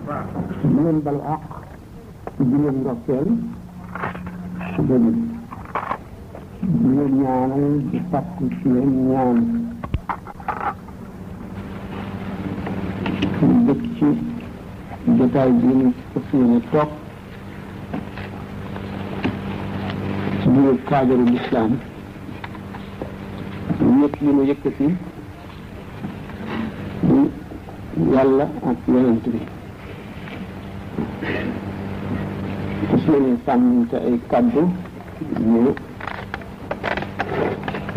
di leen balu àq di leen ndokkeel di leen ñaanal di sàkku ci leen ñaan dëkk ci jotaay bi ñu fas yéene toog ci biir kaajaru lislaam ñëpp li mu yëkkati di yàlla ak yonent bi fas yéene sàmm te ay kàddu ñu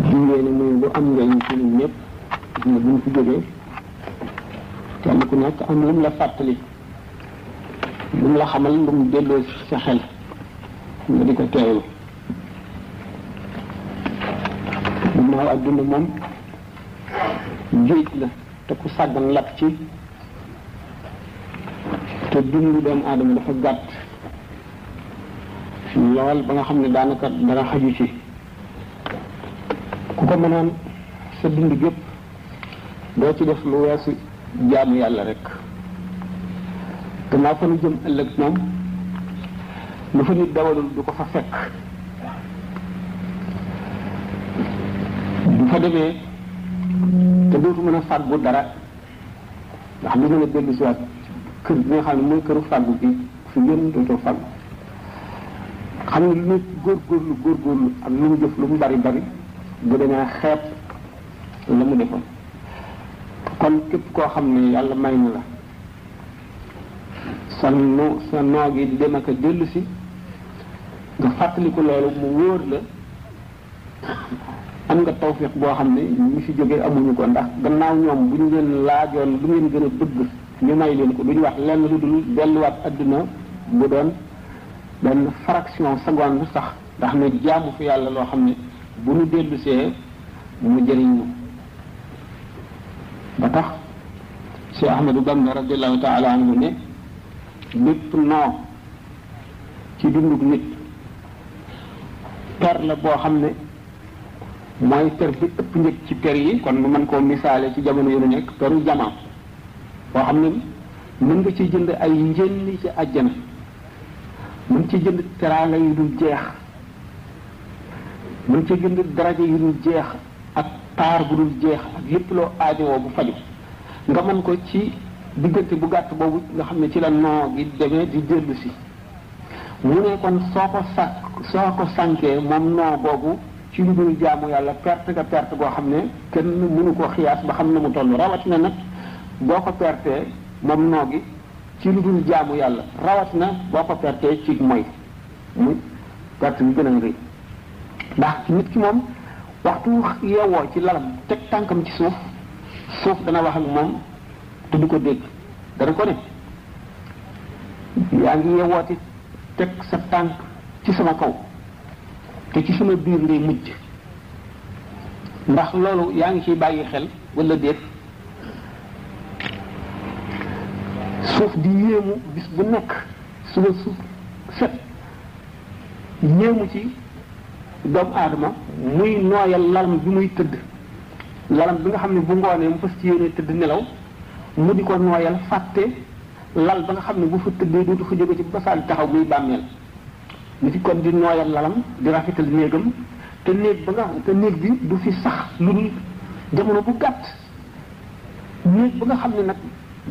jigéen ni muy lu am njëriñ ci ñun ñëpp ne buñ fi jógee kenn ku nekk am lu mu la fàttali lu mu la xamal lu mu delloo sa xel nga di ko teewlu ginnaaw adduna moom géej la te ku sàggan lakk ci te dundu doomu aadama dafa gàtt lool ba nga xam ne daanaka dara xaju ci ku ko mënoon sa dund gépp doo ci def lu weesu jaamu yàlla rek gannaaw fa nu jëm ëllëg moom lu fa nit dawalul du ko fa fekk bu fa demee te dootu mën a fàggu dara ndax lu mën a dellu si waat kër bi nga xam ne mooy këru fàggu bi fi génn dootoo fàggu xam ne lu nit góorgóorlu ak lu mu jëf lu mu bari bu demee xeeb la mu defoon kon képp koo xam ne yàlla may na la sa noo gi di dem ak a dellu si nga fàttaliku loolu mu wóor la am nga tawfiq boo xam ne ñi fi jógee amuñu ko ndax gannaaw ñoom bu ñu leen laajoon lu ngeen gën a bëgg ñu may leen ko duñu wax lenn lu dul delluwaat adduna bu doon benn fraction seconde sax ndax ne jaamu fi yàlla loo xam ne bu ñu dellusee mu jëriñ ñu ba tax Cheikh Ahmadou Bamba radiallahu taala anhu ne bépp noo ci dundug nit per la boo xam ne mooy per bi ëpp njëg ci per yi kon mu mën koo misaale ci jamono yu nekk peru jamaa boo xam ne mën nga ci jënd ay njënni ci àjjana mën ci jënd teraanga yu dul jeex mën ci jënd daraja yu dul jeex ak taar bu dul jeex ak lépp loo aajowoo bu faju nga mën ko ci diggante bu gàtt boobu nga xam ne ci la noo gi demee di dellu si mu ne kon soo ko sànkee moom noo boobu ci lu dul jaamu yàlla perte nga perte boo xam ne kenn mënu ko xiyaas ba xam ne mu toll rawatina nag boo ko pertee moom noo gi ci lu dul jaamu yàlla rawatina boo ko pertee ci mooy muy perte bi gën a rëy ndax nit ki moom waxtu yeewoo ci lalam teg tànkam ci suuf dana wax ak moom te du ko dégg dana ko ne yaa ngi yeewooti teg sa tànk ci sama kaw te ci sama biir ngay mujj ndax loolu yaa ngi ciy bàyyi xel wala déet suuf di yéemu bis bu nekk suba suuf set yéemu ci doomu aadama muy nooyal lalam bi muy tëdd lalam bi nga xam ne bu ngoonee mu fas ci yéene tëdd nelaw mu di ko nooyal fàtte lal ba nga xam ne bu fa tëddee dootu fa jóge ci basaan taxaw muy bàmmeel ni ci kon di nooyal lalam di rafetal néegam te néeg bi du fi sax lu dul jamono bu gàtt néeg ba nga xam ne nag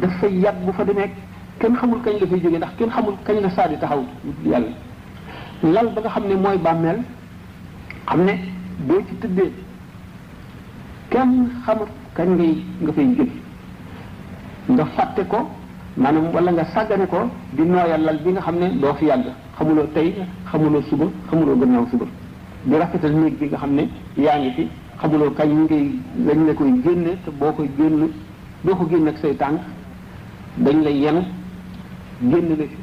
daf fay yàgg bu fa demee kenn xamul kañ la fay jóge ndax kenn xamul kañ la saa di taxaw yàlla lal ba nga xam ne mooy bàmmeel xam ne boo ci tëddee kenn xamul kañ nga fay jóge nga fàtte ko maanaam wala nga sàggane ko di nooyal lal bi nga xam ne doo fi yàgg xamuloo tey xamuloo suba xamuloo gannaaw suba di rafetal néeg bi nga xam ne yaa ngi fi xamuloo kañ lañ la koy génne te boo ko génn ak say tànk dañ lay yenu génn la fi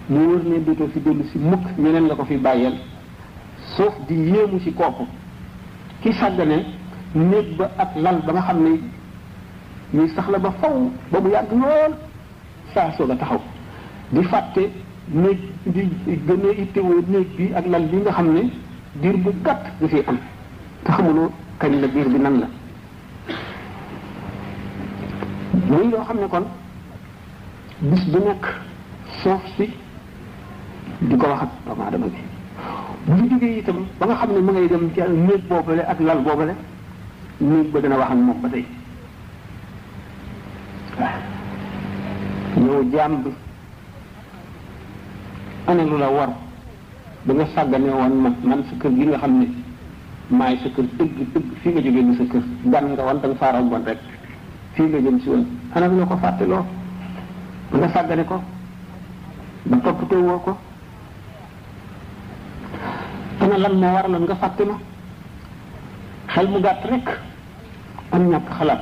mu wër ne dootoo fi dellu si mukk ñeneen la ko fi bàyyeel suuf di yéemu ci kooku ki sàggane néeg ba ak lal ba nga xam ne ñuy sax la ba faw ba mu yàgg lool saa soog a taxaw di fàtte néeg di gën a ittewoo néeg bi ak lal bi nga xam ne diir bu gàtt du fi am te xamuloo kañ la biir bi nan la muy loo xam ne kon bis bu nekk suuf si di ko wax ak doomu aadama bi bu ñu jógee itam ba nga xam ne mu ngay dem ci néeg boobale ak lal boobale néeg ba dana wax ak moom ba tey waaw yow jaam bi ana lu la war ba nga sàggane woon man sa kër gi nga xam ne maay sa kër dëgg fii nga jógee du sa kër gan nga wan danga faaraw bon rek fii nga jëm si woon ana lu la ko fàtteloo ba nga sàggane ko ba toppatoo woo ko ana lan moo waraloon nga fàtte ma xel mu gàtt rek am ñàkk xalaat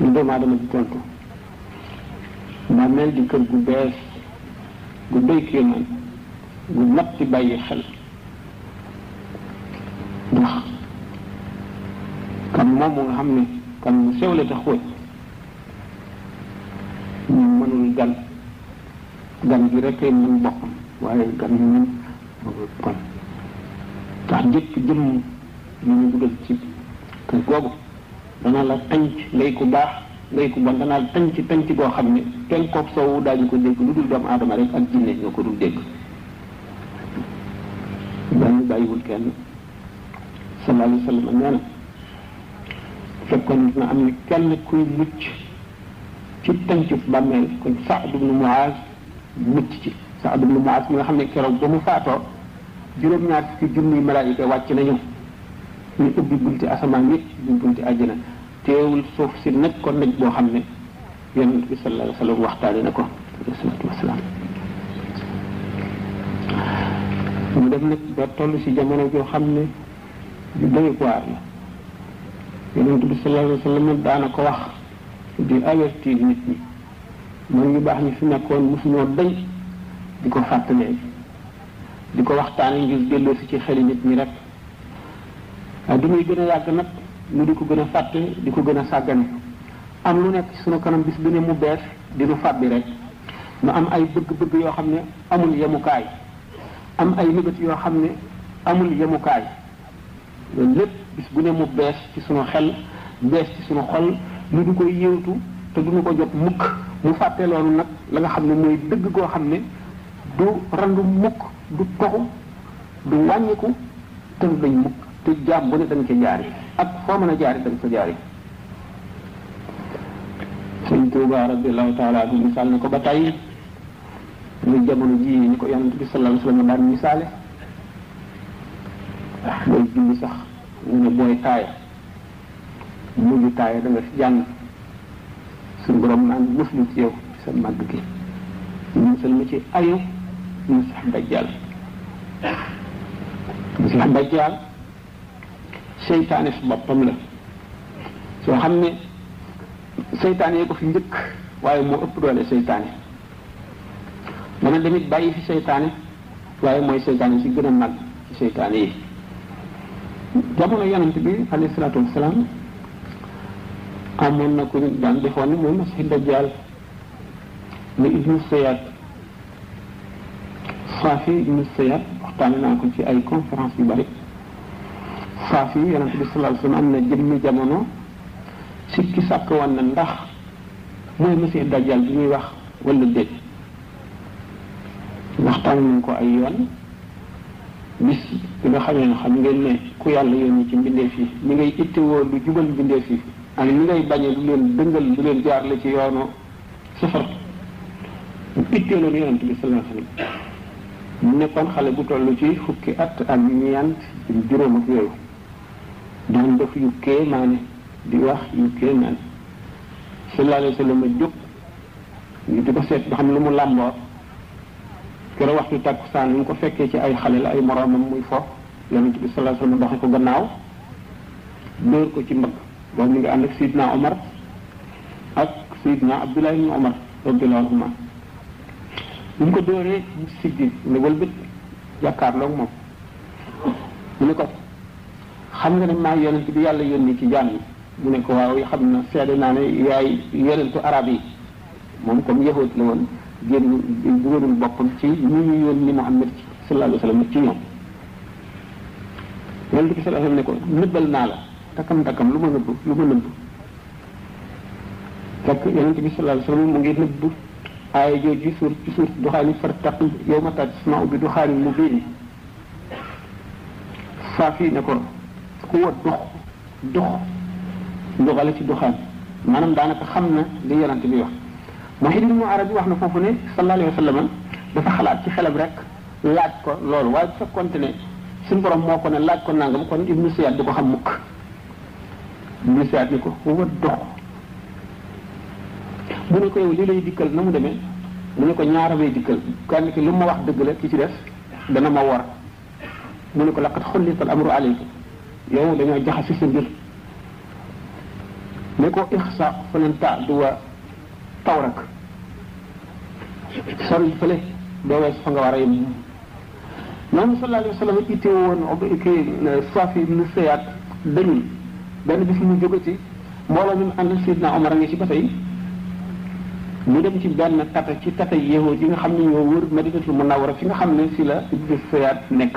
lu doomu aadama di tontu daa mel di kër gu bees gu doy kéemaan gu mat ci bàyyi xel ndax kan moom mu nga xam ne kan mu sew la te xóot ñu mënul gan gi rek ay mën boppam waaye gan ñu mën mënul kon ndax jëpp jëmm ñu ñu dugal ci kër googu dana la tànc ngay ku baax ngay ku bon dana la tànc goo xam ne kenn koog soowu daañu ko dégg lu dul doomu aadama rek ak jinne ñoo ko dul dégg dañu bàyyiwul kenn sallallahu alayhi wa sallam nee na fekkoon na am ni kenn kuy mucc ci tàncu bàmmeel kon Saad ibnu Muaz mucc ci Saad ibnu Muaz mi nga xam ne keroog ba mu faatoo juróom-ñaar fukki junniy malaayika wàcc nañu ñu ubbi bunti asamaan yëpp ubbi bunti àjjana teewul suuf si nag kon nag boo xam ne yonent bi sallallahu alayhi wa sallam waxtaane na ko alayhi salaatu wasalaam mu dem nag ba toll si jamono joo xam ne du doy waar la yonent bi sallallahu alayhi wa sallam daana ko wax di avertir nit ñi man ñu baax ñi fi nekkoon mosuñoo dañ di ko fàttalee di ko waxtaane ngir delloo si ci xeli nit ñi rek waaye du muy gën a yàgg nag mu di ko gën a fàtte di ko gën a sàggane am lu nekk ci sunu kanam bis bi ne mu bees di nu fàbbi rek nu am ay bëgg-bëgg yoo xam ne amul yemukaay am ay nëbët yoo xam ne amul yemukaay loolu lépp bis bu ne mu bees ci sunu xel bees ci sunu xol nu di koy yéewtu te du ñu ko jot mukk mu fàtte loolu nag la nga xam ne mooy dëgg goo xam ne du randu mukk du toxu du wàññiku te du dañ mukk te jaam bu ne da nga ca jaari ak foo mën a jaari da nga fa jaari Sëñ Tuubaa radiyallahu taala anhu misaal na ko ba tey muy jamono ji ñu ko yonent bi sallallahu alayhi wa sallam daan misaale booy julli sax ñu ne booy taaya mujj taaya da nga fi jàng suñu borom naan muslu ci yow sa màgg gi musal ma ci ayu ñu sax dajjal sax dajjal seytaane su boppam la soo xam ne seytaane yee ko fi njëkk waaye moo ëpp doole seytaane dana demit bàyyi fi seytaane waaye mooy seytaane si gën a mag ci seytaane yi jamono yonent bi alayhi salaatu wasalaam amoon na ko daan defoon ni mooy Masiix Dajjal ne Ibnu Sayyad Saafi Ibnu Sayyad waxtaane naa ko ci ay conférence yu bari Saafi yonent bi sallallahu alayhi wasallam am na jëmmi jamono sikki sàkk woon na ndax mooy Masiix Dajjal bi ñuy wax wala déet waxtaane nañ ko ay yoon bis bi nga xamee ne xam ngeen ne ku yàlla yónni ci mbindeef yi mi ngay ittewoo lu jubal mbindeef yi ak li ngay bañee lu leen dëngal lu leen jaarale ci yoonu safar mu itteeloon yonent bi sallallahu alayhi wasallam mu nekkoon xale bu toll ci fukki at ak ñeent juróom ak yooyu daan def yu kéemaane di wax yu kéemaane sallallahu alayhi wasallam jóg ñu di ko seet ba xam lu mu làmboo keroog waxtu tàkkusaan mu ko fekkee ci ay xale la ay moroomam muy fo yonent bi sallallahu alayhi wasallam doxe ko gannaaw dóor ko ci mbagg boobu mi ngi ànd ak Seydina Omar ak Seydina Abdullah ibn Omar radiyallahu anhuma bu mu ko dóoree mu siggi ne wëlbët jàkkaarloog moom mu ne ko xam nga ne maa yonent bi yàlla yónni ci jaam yi mu ne ko waaw xam na seede naa ne yaay yonentu arab yi moom comme yahuud la woon génn dugalul boppam ci ñu ñu yónni Muhammad sallallahu alayhi wasallam ci ñoom yonent bi sallallahu alayhi wasallam ne ko nëbbal naa la takam lu ma nëbb fekk yonent bi sallallahu alayhi wasallam mu ngi nëbb aaya jooju ci suur duxaani fartaqi yawma tasma'u bi duxaani mubiin Saafi ne ko ku wa dux ndoxale ci duxaan maanaam daanaka xam na li yonent bi wax Muhyiddin Ibn Arabi wax na foofu ne sallallahu alayhi wasallam dafa xalaat ci xelam rek laaj ko loolu waaye bu fekkoonte ne suñu borom moo ko ne laaj ko nangam kon Ibnu Siyaad du ko xam mukk Ibnu Siyaad ni ko wa dox bu ne ko yow li lay dikkal na mu demee mu ne ko ñaara may dikkal kenn ki lu ma wax dëgg la ki ci des dana ma war mu ne ko laqad xullita al amru alayka yow dañoo jaxasi sa mbir ne ko ixsa falan ta'duwa tawrak sori fële doo wees fa nga war a yem noonu sallallahu alayhi wa sallam itte woon kii Saafi ibn Siyaad dañul benn bis mu jóge ci mbooloo mi mu ànd Sidna Omar a ngi ci ba tey ñu dem ci benn tata ci tata yahud yi nga xam ne ñoo wër Madinatul Munawwara fi nga xam ne fi la ibn Siyaad nekk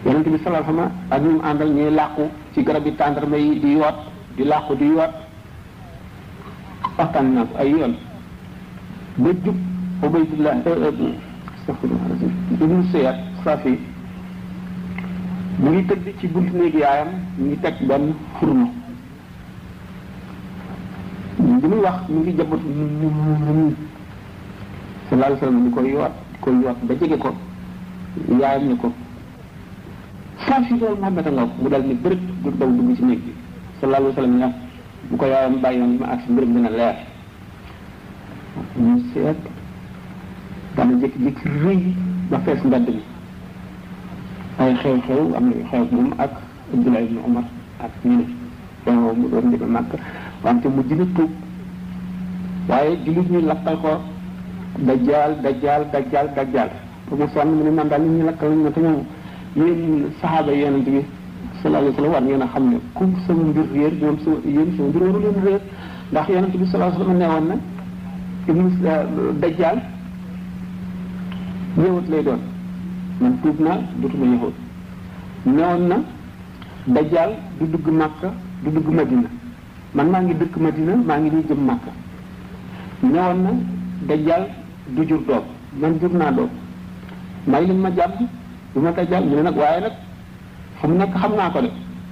yonent bi sallallahu alayhi wa sallam ak ñu mu àndal ñuy làqu ci garab yi tàndarma yi di yoot di làqu di yoot waxtaan naa ko ay yoon ba jub Ubaydullah ibnu Siyaad Saafi mu ngi tëdd ci buntu néegi yaayam mu ngi teg benn furno li muy wax mu ngi jabatu sallallahu alayhi wa sallam di koy yoot ba jege ko yaayam ni ko Saafi loolu Muhammad a nga mu dal ni bërët du daw dugg ci néeg bi sallallahu alayhi wa sallam bu ko yaayam bàyyoon ma ak si mbirum dina leer ñu seet dana jékki-jékki rëy ba fees mbedd mi ay xew-xew am na xew moom ak Abdullah ibn Umar ak ñu ne xew mu doon deme màkk wante mu dina tuub waaye jullit ñu lakkal ko dajjaal ba mu sonn mu ne man daal nit ñi lakkal nañ ma te ñoom yéen saxaaba yi yonent bi sallallahu alayhi wa sallam war ngeen a xam ne comme sama mbir réer ñoom yéen sama mbir waru leen réer ndax yonent bi sallallahu alayhi wa sallam neewoon na ibnu dajjaal yëwut lay doon man tuub naa dootuma yëwut neewoon na dajjaal du dugg Makka du dugg Madina man maa ngi dëkk Madina maa ngi nii jëm Makka neewoon na dajjaal du jur doom man jur naa doom may leen ma jàmm du ma dajjaal mu ne nag waaye nag fu mu nekk xam naa ko de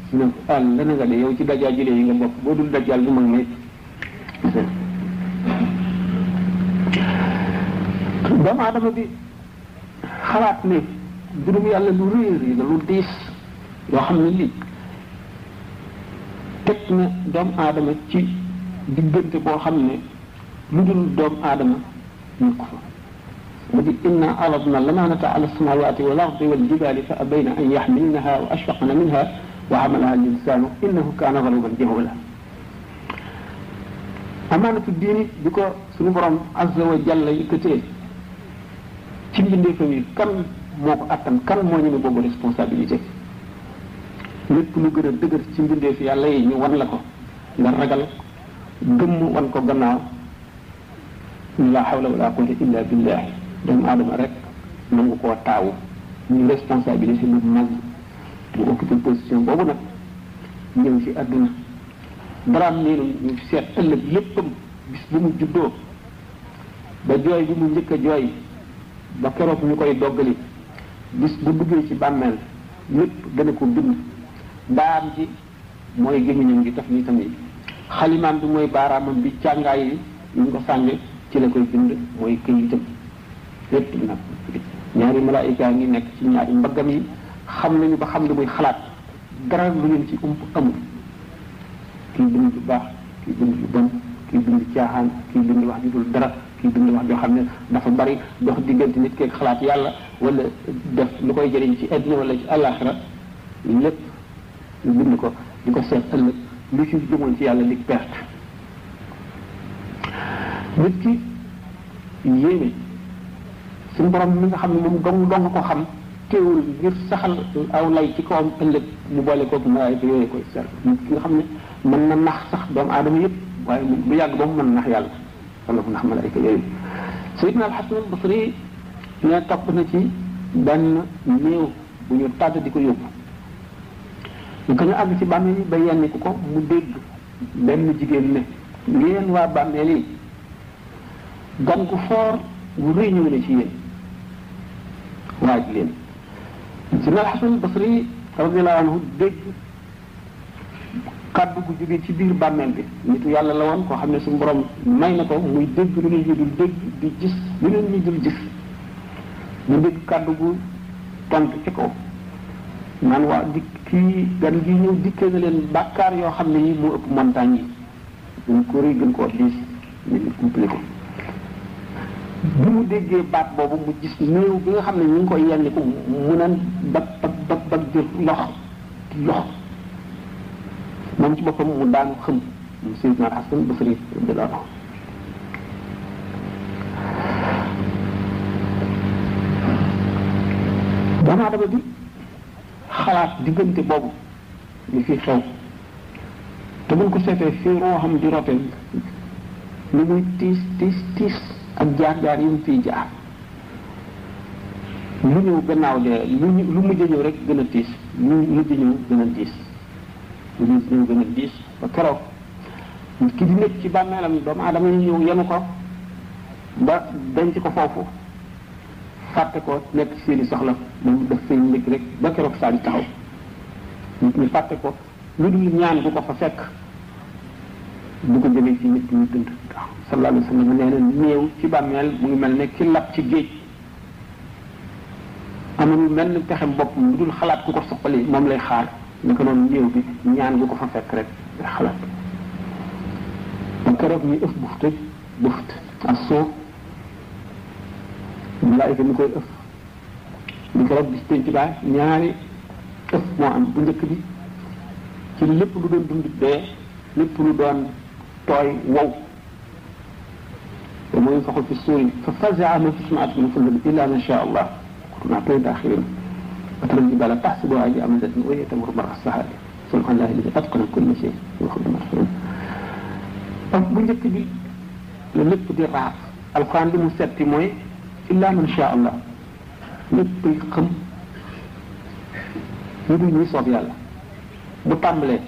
su ne la na nga de yow ci dajjaal jëlee yi nga bokk boo dul dajjaal du mag may doomu aadama bi xalaat ne mbirum yàlla lu réer la lu diis yoo xam ne lii teg na doomu aadama ci diggante boo xam ne lu dul doomu aadama ñu ko fa mu di inna aradna lamanata ala samawati wal ardi wal jibali fa abayna an yaxmilnaha wa ashfaqna minha wa xamalaha al insanu innahu kaana zaluman jahula amaanatu diini bi ko suñu borom azza wa jalla yëkkatee ci mbindeefam yi kan moo ko attan kan moo ñeme boobu responsabilité lépp lu gën a dëgër ci mbindeef yàlla yi ñu wan la ko nga ragal gëmm wan ko gannaaw la hawla wala quwwata illa billah doomu aadama rek nangu koo taawu ñu responsabilité lu mag mu occupé position boobu nag ñëw ci àdduna daraam neenu ñu seet ëllëg léppam bis bu mu juddoo ba jooy bi mu njëkk a jooy ba keroog ñu koy doggali bis bu duggee ci bàmmeel lépp gën a ko bind daam ji mooy gémmiñam gi taf ni tamit xalimaam bi mooy baaraamam bi càngaay yi ñu ko sànge ci la koy bind mooy këyitam lépp nag ñaari malaayika ngi nekk ci ñaari mbaggam yi xam nañu ba xam li muy xalaat dara lu leen ci ump amul kii bind lu baax kii bind lu bon kii bind caaxaan kii bind wax ju dul dara kii bind wax joo xam ne dafa bari dox diggante nit keeg xalaat yàlla wala def lu koy jëriñ ci àddina wala ci àllaaxira lépp ñu bind ko di ko seet ëllëg lu ci jëmoon ci yàlla di perte nit ki yéene suñu borom mi nga xam ne moom dong ko xam teewul ngir saxal aw lay ci kawam ëllëg mu boole koog malaayika yooyu koy seet nit ki nga xam ne mën na nax sax doomu aadama yëpp waaye bu yàgg ba mu mën nax yàlla wala mu nax malaayika yooyu Sayyidina al-Hasan al-Basri ne topp na ci benn néew bu ñu tàdd di ko yóbbu ñu ko ñu àgg ci bàmmeel yi ba yenn ku ko mu dégg benn jigéen ne yéen waa bàmmeel yi gan gu foor gu rëy ñëw na ci yéen waaj leen Sidna Al-Hasan Basri radiyallahu anhu dégg kaddu gu jóge ci biir bàmmeel bi nitu yàlla la woon koo xam ne suñu borom may na ko muy dégg lu nit ñi dul dégg di gis lu nit ñi dul gis mu dégg kaddu gu tontu ci kaw naan waa di kii gan gi ñëw dikkee na leen bàkkaar yoo xam ne yi mu ëpp montagne yi ñu ko rëy gën koo diis ñu couplé ko bi mu déggee baat boobu mu gis néew bi nga xam ne ñu ngi koy yenni ko mu naan bag jël lox moom ci boppam mu daanu xëm mu Seydina Hasan Basri radiyallahu anhu doomu aadama bi xalaat diggante boobu li fi xew te buñ ko seetee fii roo xam di rote li muy tiis ak jaar-jaar yi mu fiy jaar lu ñëw gannaaw de lu mujj ñëw rek gën a tiis lu mujj ñëw gën a diis lu mujj ñëw gën a diis ba keroog ki di nekk ci bàmmeelam doomu aadama yi ñëw yenu ko ba denc ko foofu fàtte ko nekk ci seeni soxla moom daf fay nekk rek ba keroog saa di taxaw nit ñi fàtte ko lu dul ñaan bu ko fa fekk bu ko jëlee ci nit ñi dund waaw sallallahu alayhi wa sallam nee na néew ci bàmmeel mu ngi mel ne ki lab ci géej amul mel ni pexem boppam lu dul xalaat ku ko soppali moom lay xaar naka noonu néew bi ñaan bu ko fa fekk rek lay xalaat ba keroog ñuy ëf buft ak soo malaayika mi koy ëf di keroog bis penc baa ñaari ëf moo am bu njëkk bi ci lépp lu doon dund dee lépp lu doon tooy wow te mooy faxul fi suuri fa fazaa man fi samaati min kulli illa ma sha allah kunna tooy daaxirin wa tara al-jibaala tahsabuhaa jaamidatan wa hiya tamurru marra as-sahaabi subhaanallahi allazii atqana kulla shay wa huwa al-muhsin bu njëkk bi la lépp di raaf alxuraan li mu setti mooy illa man sha allah lépp xam ñu dul ñuy soob yàlla bu tàmbalee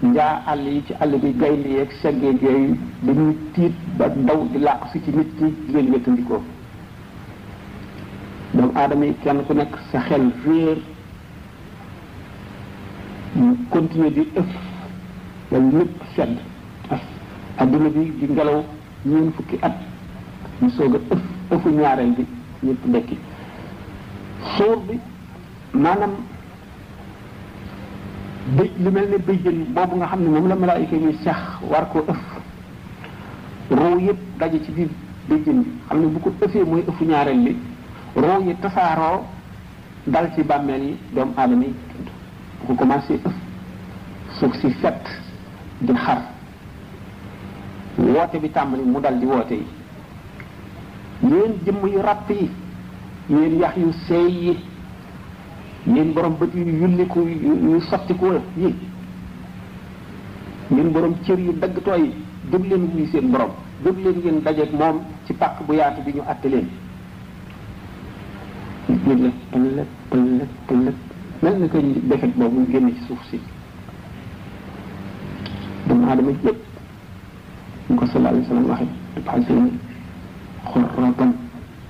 njaa àll yi ci àll bi gaynde yeeg seggeeg yooyu dañuy tiit ba daw di làq si ci nit ñi di leen wéttandikoo doomu aadama yi kenn ku nekk sa xel réer ñu continuer di ëf wala lépp sedd adduna bi di ngelaw ñeen fukki at ñu soog a ëfu ñaareel bi ñëpp dekki suur bi maanaam bëj lu mel ne bëjjën boobu nga xam ne moom la malaayika yi sax war ko ëf roo yëpp daje ci biir bëjjën bi xam ne bu ko ëfee mooy ëfu ñaareel bi roo yi tasaaroo dal ci bàmmeel yi doomu aadama yi bu ko commencé ëf suuf si fett di xar woote bi tàmbali mu dal di woote yi yéen jëmm yu ràpp yi yéen yax yu seey yi yéen borom bët yu yulliku yu sottiku yi yéen borom cër yu dagg tooy jóg leen wuy seen borom jóg leen ngeen dajeeg moom ci pàkk bu yaatu bi ñu àtte leen léegi la pëllet mel na ko defet boobu génn ci suuf si doomu aadama yëpp ñu ko sallallahu alayhi wa sallam waxe tubxasini xurratan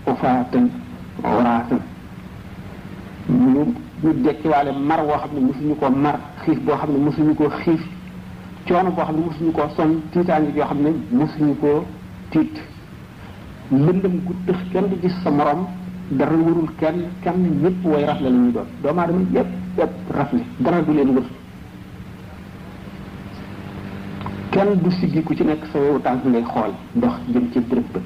ufaatan waraatan ñu dekkiwaale mar boo xam ne mosuñu koo mar xiif boo xam ne mosuñu koo xiif coono boo xam ne mosuñu koo sonn tiitaange yoo xam ne mosuñu koo tiit lëndëm gu tëx kenn du gis sa morom dara warul kenn ñëpp way rafle la ñuy doon doomu aadama yëpp rafle dara du leen wër kenn du siggi ku ci nekk sa wewu tànk ngay xool dox jëm ci bërëb ba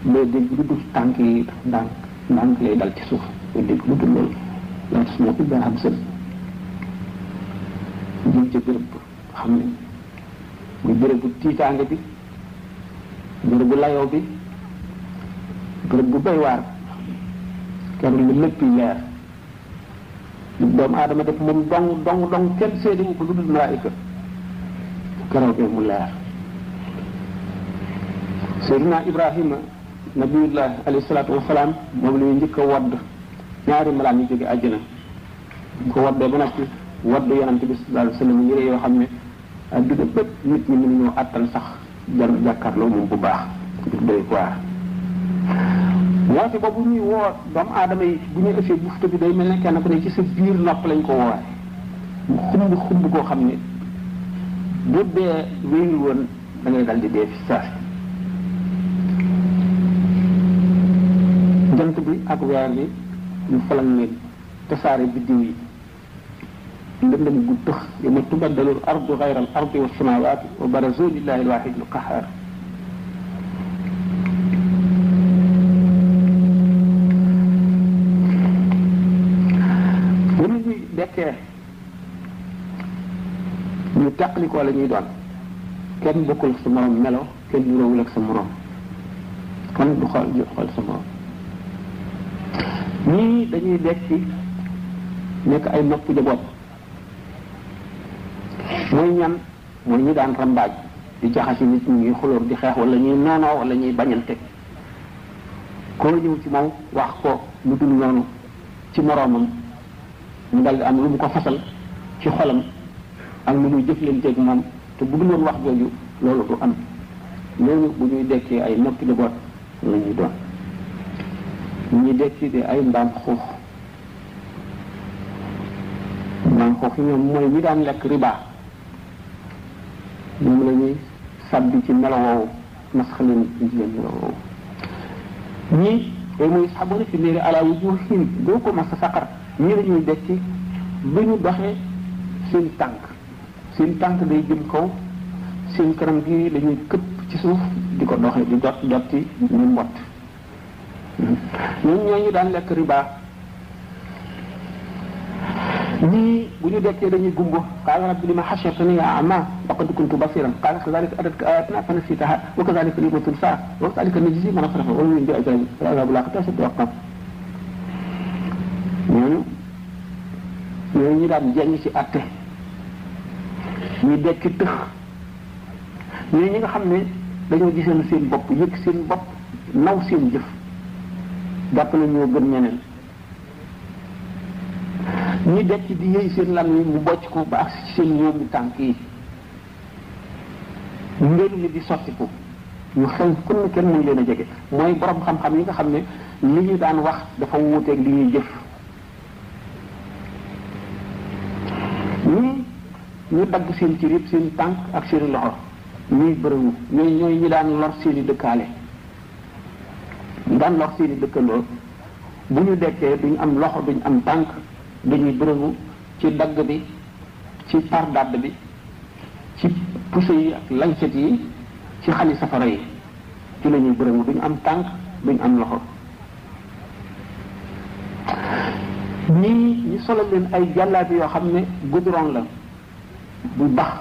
mais dégg lu dul tànk yi ndànk lay dal ci suuf nga dégg lu dul loolu laa tas moo ubba am sën jëm ca bërëb xam ne muy bërëbu tiitaange bi bërëbu layoo bi bërëb bu doy waar keroog lu lépp leer lu doomu aadama def moom dong kenn seediwu ko lu dul malaayika keroog mu leer Seydina Ibrahima nabiyullah alayhi salaatu wasalaam moom la ñuy njëkk a wadd ñaari malaan yu jóge àjjana ko waddee ba noppi wadd yonante bi sallallahu alayhi wa sallam yére yoo xam ne adduna bépp nit ñi mënuñoo àttan sax jàkkaarloo moom bu baax doy waar woote boobu ñuy woo doomu aadama yi bu ñuy ëffee bufta bi day mel ne kenn ku ne ci sa biir nopp lañ ko woowe mu xumb koo xam ne bu dee wéyul woon da ngay dal di dee fi saas jant bi ak weer bi ñu falan leen tasaare biddiw yi ndëndëm gu tëx yawma tubaddalu al ardu gayra al ardi wa samawati wa barazu lillahi al wahid al qahhar bu nit ñi dekkee ñu tàqalikoo la ñuy doon kenn bokkul ak sa morom melo kenn niroowul ak sa morom kon du xool sa morom ñii dañuy dekki nekk ay nopp jaboot mooy ñan mooy ñi daan rambaaj di jaxasi nit ñi xulóor di xeex wala ñuy noonoo wala ñuy bañante koo ñëw ci moom wax ko lu dul noonu ci moroomam mu dal di am lu mu ko fasal ci xolam ak lu muy jëflanteeg moom te bu dul woon wax jooju loolu du am ñooñu bu ñuy dekkee ay noppi jaboot la ñuy doon ñi dekki di ay mbaam xuux yi ñoom mooy ñi daan lekk riba ñoom la ñuy sàbbi ci melo woowu masxaleen jigéen melo woowu ñii day muy saxabona fi néeri ala wujuhim doo ko mas a saqar ñii la ñuy dekki bu ñu doxee seen tànk day jëm kaw seen kanam gi la ñuy këpp ci suuf di ko doxee di dotti ñu mbott ñun ñooñu daan lekk riba ñii bu ñu dekkee dañuy gumbo qaala rabbi lima hashartani a'ma wa qad kuntu basiran qaala kadhalika atatka ayatina fanasitaha wa kadhalika al-yawma tunsa wa kadhalika najzi man asrafa wa man yu'min bi ajrin fa'adhabu al-akhirati ashaddu wa aqam ñooñu ñu daan jeng ci atte ñu dekki tëx ñooñu ñi nga xam ne dañoo gisoon seen bopp yëg seen bopp naw seen jëf jàpp na ñoo gën ñeneen ñi dekk di yëy seen lam yi mu bocc ko ba agsi ci seen ñoomu tànk yi mbéru mi di sottiku ñu xew kun kenn mënu leen a jege mooy borom xam-xam yi nga xam ne li ñu daan wax dafa wuuteeg li ñuy jëf ñii ñu dagg seen cër yëpp seen tànk ak seen loxo ñuy bërëwu ñooy ñi daan lor seen i dëkkaale ñu daan lor seen i dëkkandoo bu ñu dekkee duñ am loxo duñ am tànk dañuy bërëngu ci dagg bi ci par dadd bi ci puso yi ak lancet yi ci xali safara yi ci la ñuy bërëngu duñ am tànk duñ am loxo ñii ñu solal leen ay jàllaabi yoo xam ne goudron la bu bax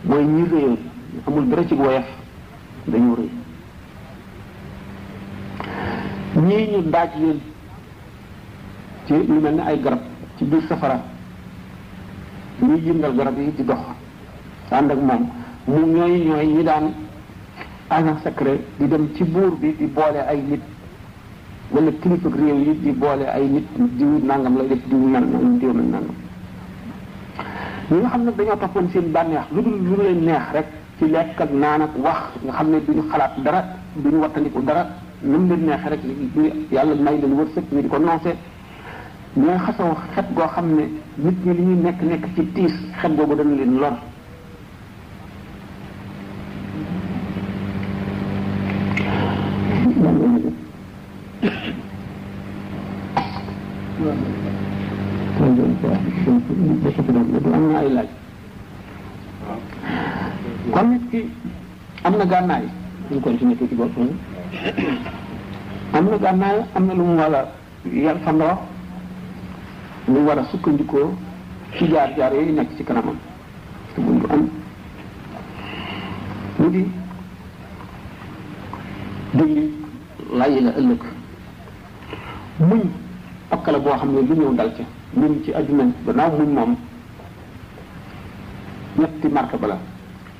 mooy ñi réew amul dara ci woyof dañu rëy ñii ñu daaj leen ci lu mel ne ay garab ci biir safara ñuy jëndal garab yi di dox ànd ak moom mu ñooy ñi daan agent secret di dem ci buur bi di boole ay nit wala kilifa réew yi di boole ay nit diw nangam lay def diw nangam diw nangam ñi nga xam ne dañoo toppoon seen bànneex lu dul lu leen neex rek ci lekk ak naan ak wax nga xam ne duñu xalaat dara duñu wattandiku dara nu mu leen neex rek yàlla may leen wërsëg ñu di ko noose ñooy xasoo xet goo xam ne nit ñi li ñuy nekk ci tiis xet googu dana leen lor am na ay laaj kon nit ki am na gànnaay ñu continuer ci bopp am na gànnaay am na lu mu war a yar fandoo lu war a sukkandikoo ci jaar-jaar yooyu nekk ci kanamam te buñ ko am mu di dëgg lay la ëllëg muñ pakk la boo xam ne lu ñëw dal ca muñ ci adduna gannaaw muñ moom ñetti martaba la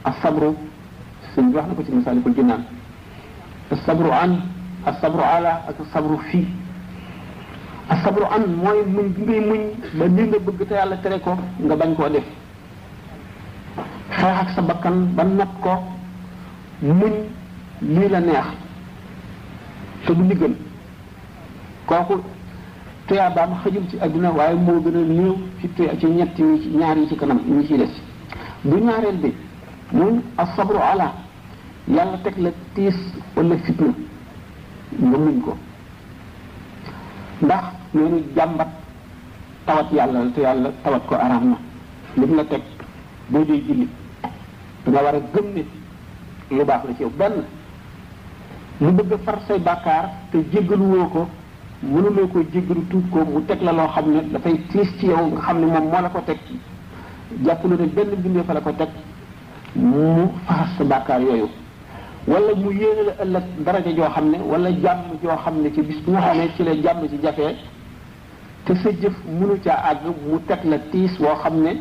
as-sabru sëñ bi wax na ko ci Masaalikul Jinaan as-sabru an as-sabru ala ak as-sabru fii as-sabru an mooy muñ bi ngay muñ ba li nga bëgg te yàlla tere ko nga bañ koo def xeex ak sa bakkan ba not ko muñ lii la neex te du li gën kooku tuyaabaam xëjul ci àdduna waaye moo gën a néew ci ñett yi ñaar yi ci kanam ñi ciy des bu ñaareel bi muy asabru ala yàlla teg la tiis wala fitna nga muñ ko ndax neenu jàmbat tawat yàlla la te yàlla tawat ko araam na li mu la teg boo dee julli danga war a gëm ne lu baax la ci yow benn mu bëgg a far say bàkkaar te jéggaluwoo ko mënuloo ko jéggalu tuub ko mu teg la loo xam ne dafay tiis ci yow nga xam ne moom moo la ko teg jàpp na ne benn bindee fa la ko teg mu faxas sa bàkkaar yooyu wala mu yéene la ëllëg daraja joo xam ne wala jàmm joo xam ne ci bis bi nga xam ne ci la jàmm ci jafee te sa jëf mënu caa àgg mu teg la tiis woo xam ne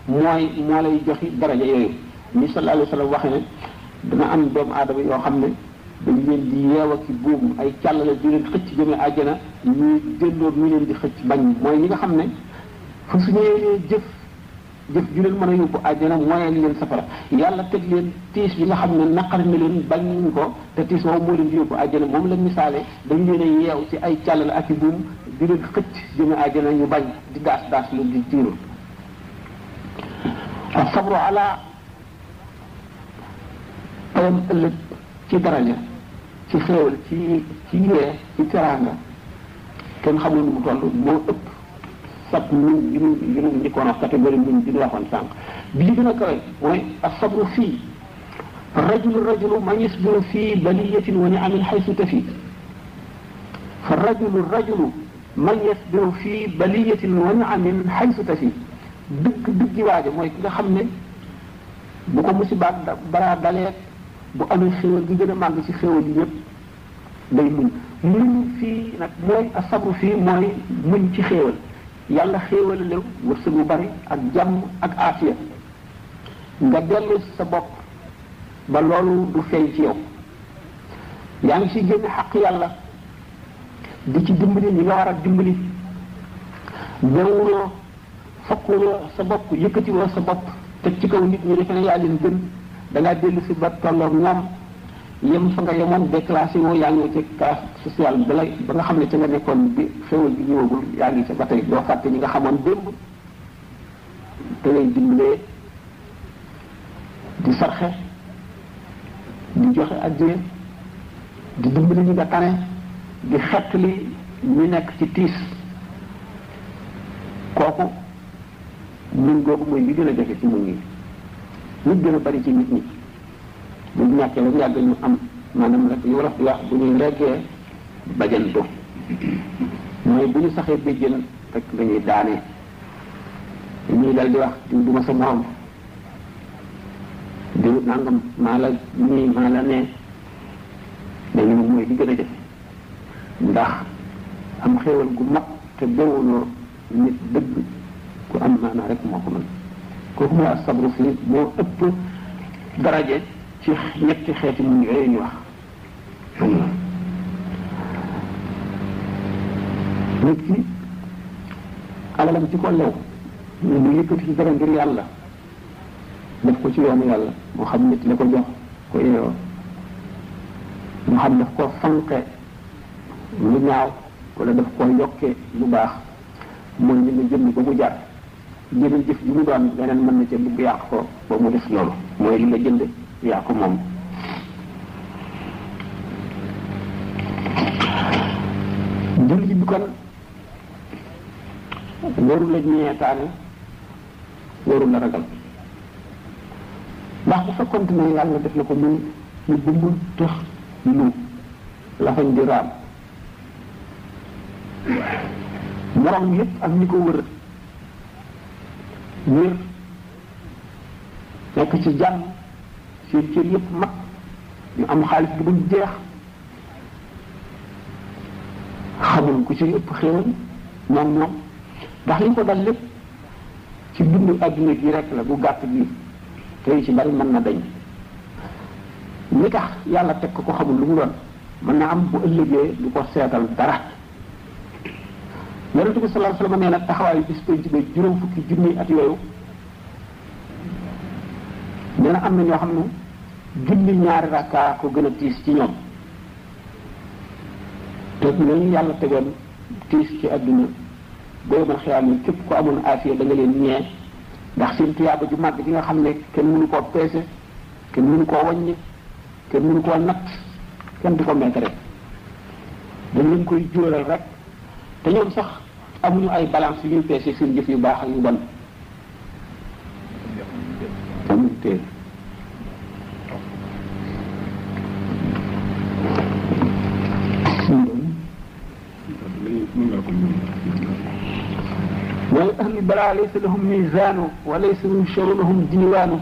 moo lay joxi daraja yooyu ni sallallahu alayhi wa sallam waxe ne dana am doomu aadama yoo xam ne dañ leen di yeew ak buum ay càllale di leen xëcc jëmee àjjana ñuy delloo ñu leen di xëcc bañ mooy ñi nga xam ne fu su ñëwee jëf ju leen mën a yóbbu àjjana mooy leen safara yàlla teg leen tiis bi nga xam ne naqari na leen bañ ko te tiis woowu moo leen di yóbbu àjjana moom la misaale dañ leen a yeew ci ay càllale ak buum di leen xëcc jëmee àjjana ñu bañ di daas leen di tiiru sabru ala payam ëllëg ci daraja ci xéewal ci yee ci teraanga kenn xamul nu mu toll moo ëpp sab muñ yi ñu njëkkoon wax catégorie muñ bi ñu waxoon sànq bi li gën a kawe mooy asabru fii rajulu man yasbiru fii baliyatin wa ni'amin xaysu tafi fa rajulu man yasbiru fii baliyatin wa ni'amin xaysu tafi dëgg waaja mooy ki nga xam ne bu ko musibaat balaa dalee bu amee xéewal gi gën a màgg ci xéewal yi yëpp day muñ fii nag mooy asabru fii mooy muñ ci xéewal yàlla xéewal lew wërsëg bu bari ak jàmm ak aafiya nga dellu sa bopp ba loolu du feeñ ci yow yaa ngi ciy génne xaq yàlla di ci dimbali ñi nga war a dimbali bewuloo fokkuloo sa bopp yëkkatiwoo sa bopp teg ci kaw nit ñi defe ne yaa leen gën da ngaa dellu si ba tolloog ñoom yem fa nga yemoon déclassé woo yaa ngi ci classe sociale ba nga xam ne ca nga nekkoon bi xéwal bi ñëwagul yaa ngi ca ba tey doo fàtte ñi nga xamoon démb te ngay dimbalee di sarxe di joxe addiya di dimbali ñi nga tane di xettali ñu nekk ci tiis kooku muñ googu mooy li gën a jafe ci muñ yi nit gën a bari ci nit ñi bu ñàkkee la yàgg ñu am maanaam rek yu wolof di wax bu ñuy reggee bajantu mooy bu ñu saxee béjjën rek dañuy daane ñuy dal di wax diw duma sa morom diw nangam maa la nii maa la nee dañu moom mooy li gën a jafe ndax am xéewal gu mag te bewuloo nit dëgg ku am maanaa rek moo ko mën kooku mooy asabru fii moo ëpp daraje ci ñetti xeeti muñ yooyu ñu wax nit ki alalam ci ko lew mu yëkkati ci dara ngir yàlla def ko ci yoonu yàlla moo xam nit la ko jox ko yeewoo moo xam daf ko fanqe lu ñaaw wala daf ko yokkee lu baax mooy ñu nga jënd ba mu jar jënd jëf ji mu doon leneen mën na ca dugg yàq ko ba mu def loolu mooy li nga jënd yaa ko moom jullit bi kon warul la ñeetaane warul la ragal ndax bu fekkoon ne yàlla def na ko mun ñu bëmbul tax lu lafañ di raam morom yëpp ak ñi ko wër wér nekk ci jàmm seen cër yëpp mag ñu am xaalis bu dul jeex xamul ku ci ëpp xéewal moom ndax li ko dal lépp ci dundu adduna gi rek la bu gàtt bi te ci bari mën na dañ li tax yàlla teg ko xamul lu mu doon mën na am bu ëllëgee du ko seetal dara yonente bi sallallahu alayhi wasallam nee na taxawaayu bis penc ba juróom fukki junni at yooyu nee na am na ñoo xam ne julli ñaari rakka ko gën a tiis ci ñoom te nañu yàlla tegoon tiis ci adduna booy man xiyaam képp ko amoon afiya da nga leen ñee ndax seen tuyaaba ju màgg ji nga xam ne kenn mënu koo peese kenn mënu koo wàññi kenn mënu koo natt kenn du ko meete rek dañ leen koy jural rek te ñoom sax amuñu ay balance yu ñuy peese seen jëf yu baax ak yu bon amuñu téere wal ahli balaa laysa lahum mizaanu wa laysa yunsharu lahum diiwaanu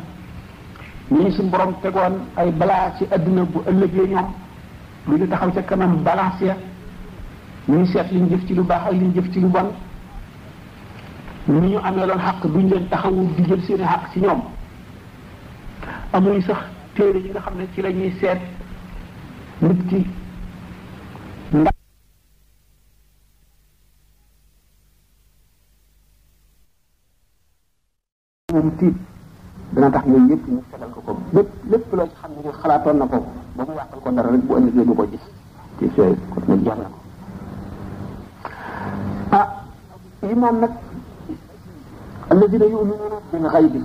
ñi suñ borom tegoon ay balaa ci adduna bu ëllëgee ñoom lu ñu taxaw ca kanam balance ya ñu seet liñ jëf ci lu baax ak liñ jëf ci lu bon ni ñu amee loon xaq duñ leen taxawu di jël seeni xaq ci ñoom amuñ sax téere yi nga xam ne ci la ñuy seet nit ki ndax moom tiit dana tax yooyu yëpp ñu fegal ko lépp loo ci xam ne xalaatoon na ko ba mu yàqal ko dara rek bu ëllëgee du ko gis ci yooyu kon nag jar na ko iman nag alladina yuminuna bil xaybi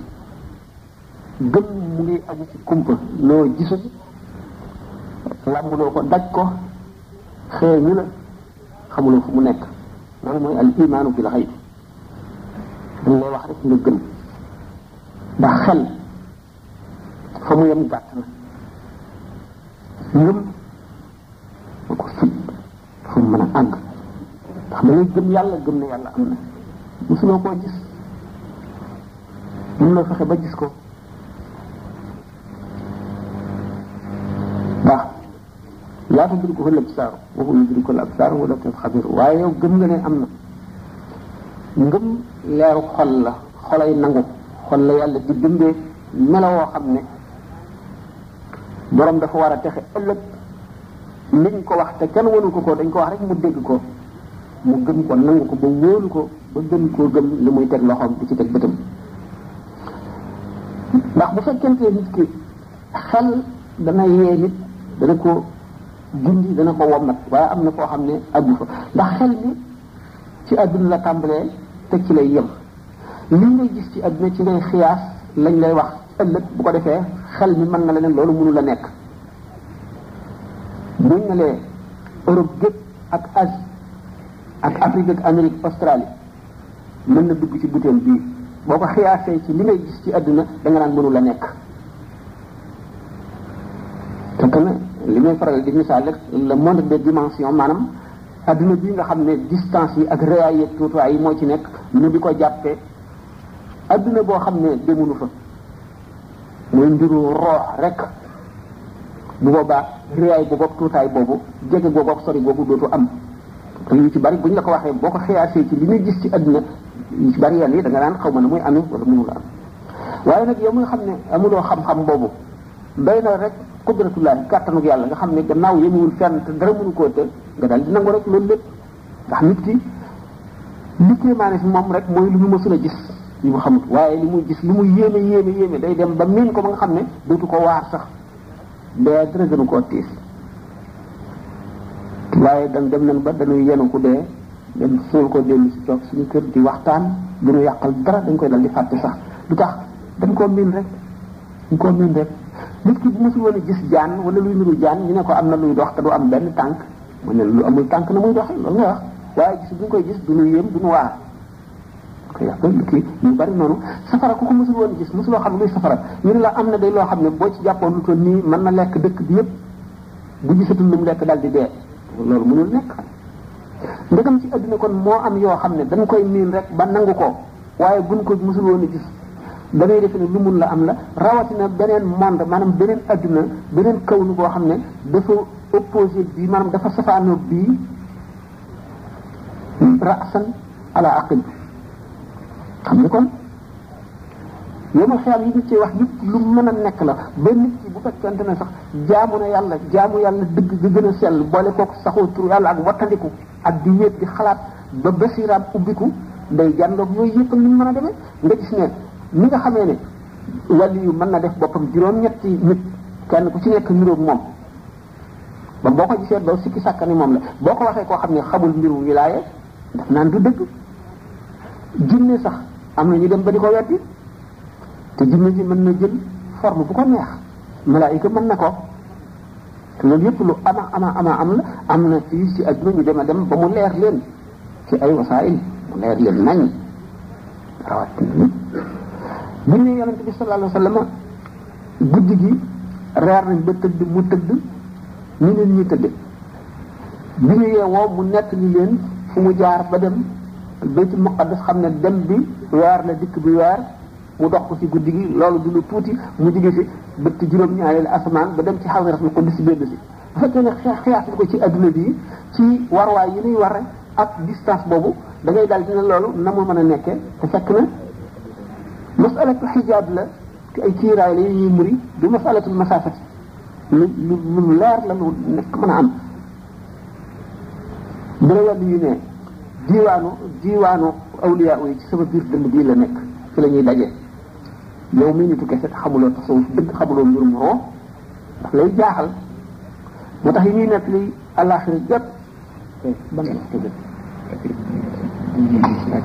gëm mu ngi aju ci kumpa loo gisul làmbuloo ko daj ko xeeñu la xamuloo fu mu nekk loolu mooy al imaanu bil xaybi dañ lay wax rek nga gëm ndax xel fa mu yem gàtt na ngëm ma ko fit fu mu mën a àgg ndax da ngay gëm yàlla gëm ne yàlla am na mosuloo koo gis mun la fexe ba gis ko ndax laa tudrikuhu l-absaar wa huwa yudriku l-absaar wa latiful xabiir waaye yow gëm nga ne am na ngëm leeru xol la xolay nangu xol la yàlla di bindee melawoo xam ne borom dafa war a texe ëllëg liñ ko wax te kenn wanu ko dañ ko wax rek mu dégg ko mu gëm ko nangu ko ba wóolu ko ba gën koo gëm li muy teg loxoom di ci teg bëtam ndax bu fekkente nit ki xel dana yee nit dana ko gindi dana ko wommat waaye am na koo xam ne àggu fa ndax xel mi ci àdduna la tàmbalee te ci lay yem li ngay gis ci àdduna ci ngay xiyaas lañ lay wax ëllëg bu ko defee xel mi mën na la ne loolu mënu la nekk buñ ne lee Europe gépp ak Asie ak Afrique ak Amérique Australie mën na dugg ci butéel bii boo ko xiyaasee ci li ngay gis ci àdduna da nga naan mënu la nekk fekk na li may faral di misaal rek le monde des dimensions maanaam àdduna bii nga xam ne distance yi ak réyaay ak tuutaay yi moo ci nekk ñu di ko jàppee àdduna boo xam ne demunu fa muy mbiru roox rek bu boobaa réyaay boobu ak tuutaay boobu jege boobu ak sori boobu dootu am te yu ci bari bu ñu la ko waxee boo ko xiyaasee ci li nga gis ci àdduna yu ci bari yenn yi da nga naan xaw ma ne muy amee wala mënula am waaye nag yow muy xam ne amuloo xam-xam boobu doy na rek qudratullahi kàttanug yàlla nga xam ne gannaaw yemuwul fenn te dara mënu koo te nga daal di nangu rek loolu lépp ndax nit ki li kéemaane fi moom rek mooy lu mu mësul a gis li mu xamut waaye li muy gis li mu yéeme day dem ba miin ko ba nga xam ne dootu ko waar sax dee dara gënu koo tiis waaye dem nañ ba dañuy yenu ku dee dem suul ko dellu si toog suñu kër di waxtaan du ñu yàqal dara dañ koy dal di fàtte sax lu tax dañ koo miin rek nit ki bu mësul woon a gis jaan wala luy niru jaan ñu ne ko am na luy dox te du am benn tànk mu ne lu amul tànk na muy doxe loolu nga wax waaye gis bu ñu koy gis du ñu yéem du ñu waar ko yàq kii ñu bari noonu safara ku ko mësul woon gis mësuloo xam luy safara ñu ne la am na day loo xam ne boo ci jàppoon lu toll nii mën na lekk dëkk bi yëpp bu gisatul lu mu lekk dal di dee loolu mënul nekk ndegam ci adduna kon moo am yoo xam ne dañ koy miin rek ba nangu ko waaye buñ ko mësul woon a gis da ngay defe ne lu mun la am la rawatina beneen monde maanaam beneen adduna beneen kawnu boo xam ne dafa opposé bii maanaam dafa safaanoo bii rasan ala aqil xam ni kon yow ma xiyam yi nit ci wax yëpp lu mën a nekk la ba nit ki bu fekkente ne sax jaamu yàlla dëgg gi gën a sell boole kooku saxoo tur yàlla ak wattandiku ak di wéet di xalaat ba basiraam ubbiku day jàndoog yooyu yëpp ni mu mën a demee nga gis ne ni nga xamee ne wàlli yu mën na def boppam juróom-ñetti nit kenn ku ci nekk niroog moom ba boo ko gisee doo sikki sàkka ni moom la boo ko waxee koo xam ne xamul mbiru wilaaye daf naan du dëgg. jinne sax am na ñu dem ba di ko weddi te jinne ji mën na jël forme bu ko neex malaayika mën na ko te loolu yëpp lu am la am na fii ci àdduna ñu dem a dem ba mu leer leen ci ay wasaayil mu leer leen nañ rawat buñ ne yonente bi sallallahu alayhi wa sallam guddi gi reer nañ ba tëdd mu tëdd ñu leen ñuy tëdd bi ñu yeewoo mu nekk li leen fu mu jaar ba dem baytul muqaddas xam ne dem bi weer la dikk bi weer mu dox ko ci guddi gi loolu du lu tuuti mu jóge fi bëtt juróom-ñaareelu asamaan ba dem ci xawratul qudus si benn si bu fekkee ne xiyaas ko ci adduna bi ci warwaay yi ñuy war ak distance boobu da ngay daal dina loolu na mu mën a nekkee te fekk na masalatu xijaab la ay kiiraay la ñuy muri du masalatul masaafati lu leer la lu nekk mën a am dara wàllu yu ne diiwaanu awliya yi ci sama biir dënd bii la nekk fi la ñuy daje yow mii nitu kese xamuloo tasawuf dëgg xamuloo mbirum roo daf lay jaaxal moo tax yi ñuy nekk li àllaaxira jot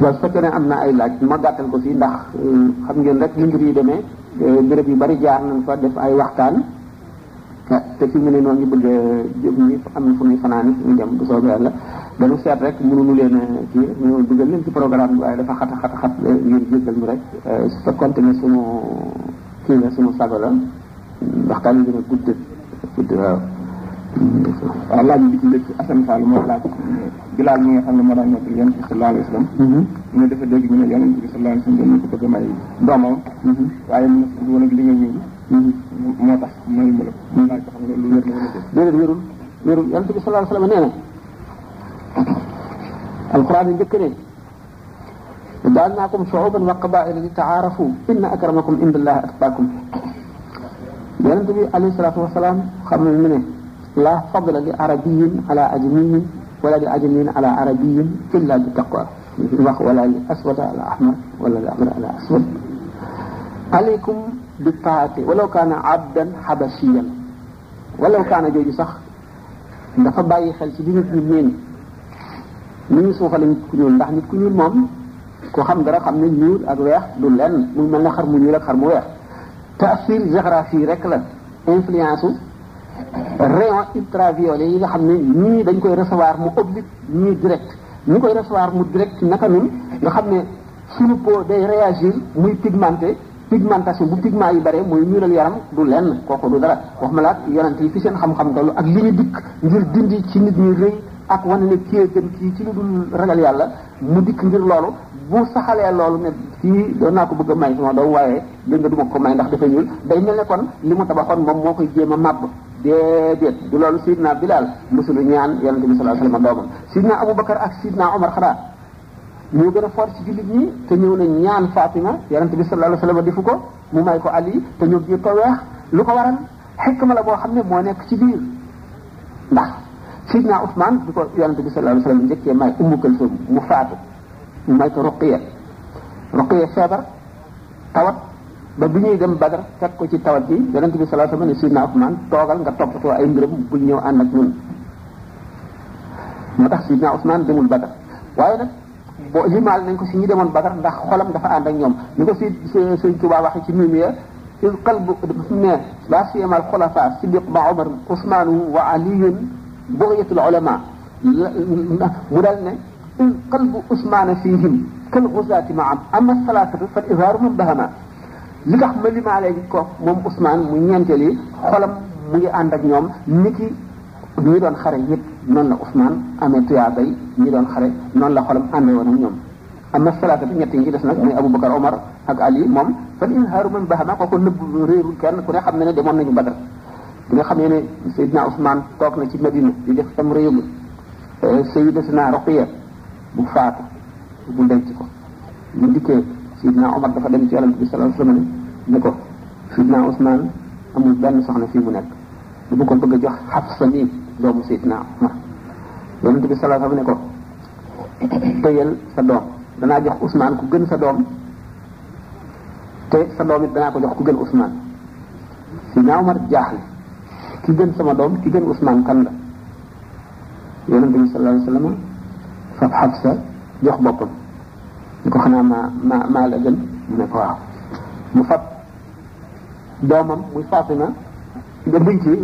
waaw su fekkee ne am na ay laaj ma gàttal ko fii ndax xam ngeen rek li mbir yi demee béréb yu bari jaar nañ fa def ay waxtaan te fi mu ne noonu ñu bëgg jëm ñi am na fu ñuy fanaan ñu dem bu soobee yàlla dañu seet rek mënuñu leen kii ñu dugal leen ci programme bi waaye dafa xat ngeen jéggal ñu rek su fekkoonte ne sunu kii la sunu sago la waxtaan yi gën a gudd waaw. waaw laaj bi ci njëkk Assane Fall moo laaj Bilaal mi nga xam ne moo daan nekk yonent bi sallallahu alayhi wa sallam. ñu dafa dégg ñu ne yonent bi sallallahu alayhi wa sallam dañu ko bëgg a may doomam. waaye mu ne woon ak li nga ñëw. moo tax may mu la. laaj ko xam nga lu wér na wala déedéet wérul yonent bi sallallahu alayhi wa sallam nee na alquran yi njëkk ne ja'alnaakum shu'uban wa qabaa'ila li ta'aarafu inna akramakum indallahi atqaakum yonent bi alayhi salaatu wa salaam xam nañu ne la fadla li arabiyyin ala ajamiyyin wala li ajamiyyin ala arabiyyin illa bi taqwa wax wala li aswad ala ahmar wala li ahmar ala aswad alaykum bi taati walaw kaana abdan habashiyan walaw kaana jooju sax dafa bàyyi xel ci li nit ñi meen ni ñu suufale nit ku ñuul ndax nit ku ñuul moom ko xam dara xam ne ñuul ak weex du lenn mu mel ne xar mu ñuul ak xar mu weex taasir géographie rek la influence rayon ultraviolet yi nga xam ne ñii dañ koy recevoir mu oblique ñii direct ñi koy recevoir mu direct naka nun nga xam ne suñu peau day réagir muy pigmentation bu pigment yi bare mooy ñuulal yaram du lenn kooku du dara wax ma laat yonent yi fi seen xam-xam dollu ak li ñu dikk ngir dindi ci nit ñi rëy ak wane ne kii gën kii ci lu dul ragal yàlla mu dikk ngir loolu bu saxalee loolu ne kii doon naa ko bëgg a may sama doom waaye dégg nga du ma ko may ndax dafa ñuul day mel ne kon li mu tabaxoon moom moo koy jéem a màbb déedéet du loolu Sidna Bilal musulu ñaan yonente bi sallallahu alayhi wasallam doomam Sidna Aboubacar ak Sidna Omar xanaa ñoo gën a fort ci jullit ñi te ñëw na ñaan Fatima yonente bi sallallahu alayhi wasallam defu ko mu may ko Ali te ñoom biir ko weex lu ko waral xikma la boo xam ne moo nekk ci biir ndax Sidna Ousmane bi ko yonente bi sallallahu alayhi wasallam njëkkee may Ummu Kalsum mu faatu mu may ko Ruqiya feebar tawat ba bi ñuy dem Badar fekk ko ci tawat bi yonente bi sallallahu alayhi wasallam ne Sidna Ousmane toogal nga toppatoo ay mbiram bul ñëw ànd ak ñun moo tax Sidna Ousmane demul Badar waaye nag boo limaal nañ ko si ñi demoon Badar ndax xolam dafa ànd ak ñoom ni ko Sëriñ Tuubaa waxee ci mimiya il qalbu ne la siyama al xulafa Siddiq ba Omar Ousmane wa Aliyun bughyatul ulama mu dal ne il qalbu Ousmane fihim kal ghuzaati ma'am amma salaasatu fa izhaaru man bahama li tax ma limaale ko moom Ousmane mu ñeenteel yi xolam mu ngi ànd ak ñoom niki ñi doon xare yëpp noonu la Ousmane amee tuyaabay ñi doon xare noonu la xolam àndee woon ak ñoom amma salaata bi ñett yi ci des nag muy Aboubacar Omar ak Ali moom fa izhaaru man bahama kooku nëbb réerul kenn ku ne xam ne ne demoon nañu Badar bi nga xamee ne Seydina Ousmane toog na ci Medina di def tam réew mi Sayyidatuna Ruqiya bu faatu bu denc ko bu dikkee Seydina Omar dafa dem ci Yonent bi sallallahu alayhi wasallam ne ko Seydina Ousmane amul benn soxna fii mu nekk bu ko bëgg a jox Hafsa nii doomu Seydina Omar Yonent bi sallallahu alayhi wasallam ne ko tëyal sa doom danaa jox Ousmane ku gën sa doom te sa doom it danaa ko jox ku gën Ousmane Sidna Omar jaaxle ki gën sama doom ki gën Ousmane kan la yonent bi sallallahu alayhi wasallam fab Xafsa jox boppam ni ko xanaa maa la gën mu ne ko waaw mu fab doomam muy Fatima nga buñ ci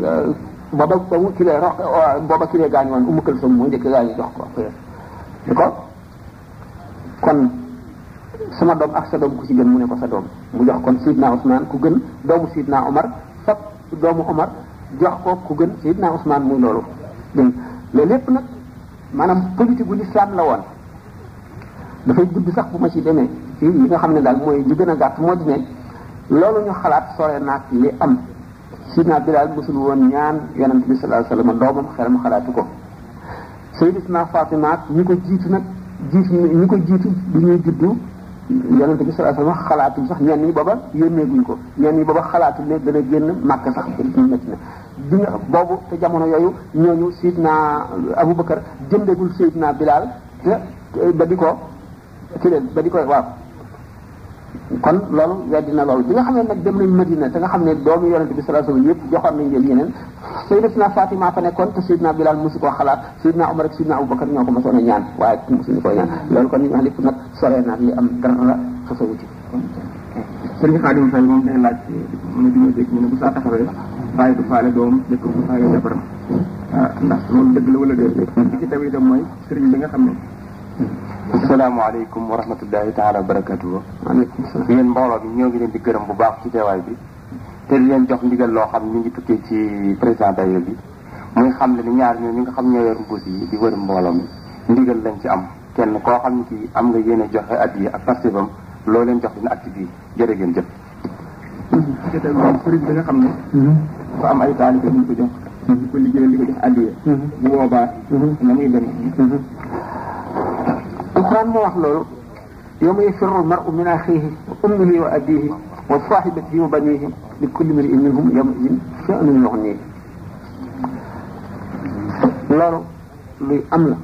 booba ki lee gaañu woon Umu Kalsum mooy njëkk gaañu jox ko ni ko kon sama doom ak sa doom ku ci gën mu ne ko sa doom mu jox kon Sidna Ousmane ku gën doomu Sidna Omar fab doomu Omar jox ko ku gën Sidna Ousmane muy loolu loolu lépp nag maanaam politique gu l'islam la woon dafay gudd sax bu ma ci demee ci li nga xam ne daal mooy li gën a gàtt moo di ne loolu ñu xalaat sore naag li am Sidna Bilal mosul woon ñaan yonent bi sallallahu alayhi wasallam doomam xelam xalaatu ko Sayyidatuna Fatima ñi ko jiitu nag ñi ko jiitu du ñuy juddu yonent bi sallallahu alayhi wasallam xalaatuñ sax ñenn ñi booba yónneeguñ ko ñenn ñi booba xalaatuñ ne dana génn Màkka sax métti na bi nga boobu te jamono yooyu ñooñu Sidna Abubakar jëndegul Sayyidina Bilal te ba di ko waaw kon loolu weddi na loolu bi nga xam ne nag dem nañ Madina te nga xam ne doomu yonent bi sallallahu alayhi wasallam yëpp joxoon nañ leen yeneen Sayyidatuna Fatima fa nekkoon te Sayyidina Bilal mosu koo xalaat Sayyidina Umar ak Sayyidina Abubakar ñoo ko mosoon a ñaan waaye mosuñu koy ñaan loolu kon ñu wax lépp nag soree naag li am dara xasawu ci sëriñ Xaadim Fay moom day laaj mu ne dima dégg ñu ne bu saa taxawee bàyyi du faale doom dëkk bu faale jabaram ndax loolu dëgg la wala déet li ci taw itam mooy sëriñ bi nga xam ne asalaamaaleykum wa rahmatullahi taala wa barakatuhu. waaleykum salaam. yéen mbooloo bi ñoo ngi leen di gërëm bu baax ci teewaay bi te di leen jox ndigal loo xam ni ngi tukkee ci président daayira bi muy xam ne ni ñaar ñi nga xam ñoo yor mbuus yi di wër mbooloo mi ndigal lañ ci am kenn koo xam ne kii am nga yéene joxe addiya ak pastéefam loo leen jox dina acte bi jërë ngeen jëf. ci taw sëriñ bi nga xam ne ku am ay taalibe ñu ko jox di ko liggéeyal di ko jox addiya bu boobaa na muy dem Alxuraan moo wax loolu yawma yafirru al-mar'u min axiihi wa ummihi wa abiihi wa saahibatihi wa baniihi li kulli imri'in minhum yawma'idhin sha'nun yughniihi loolu luy am la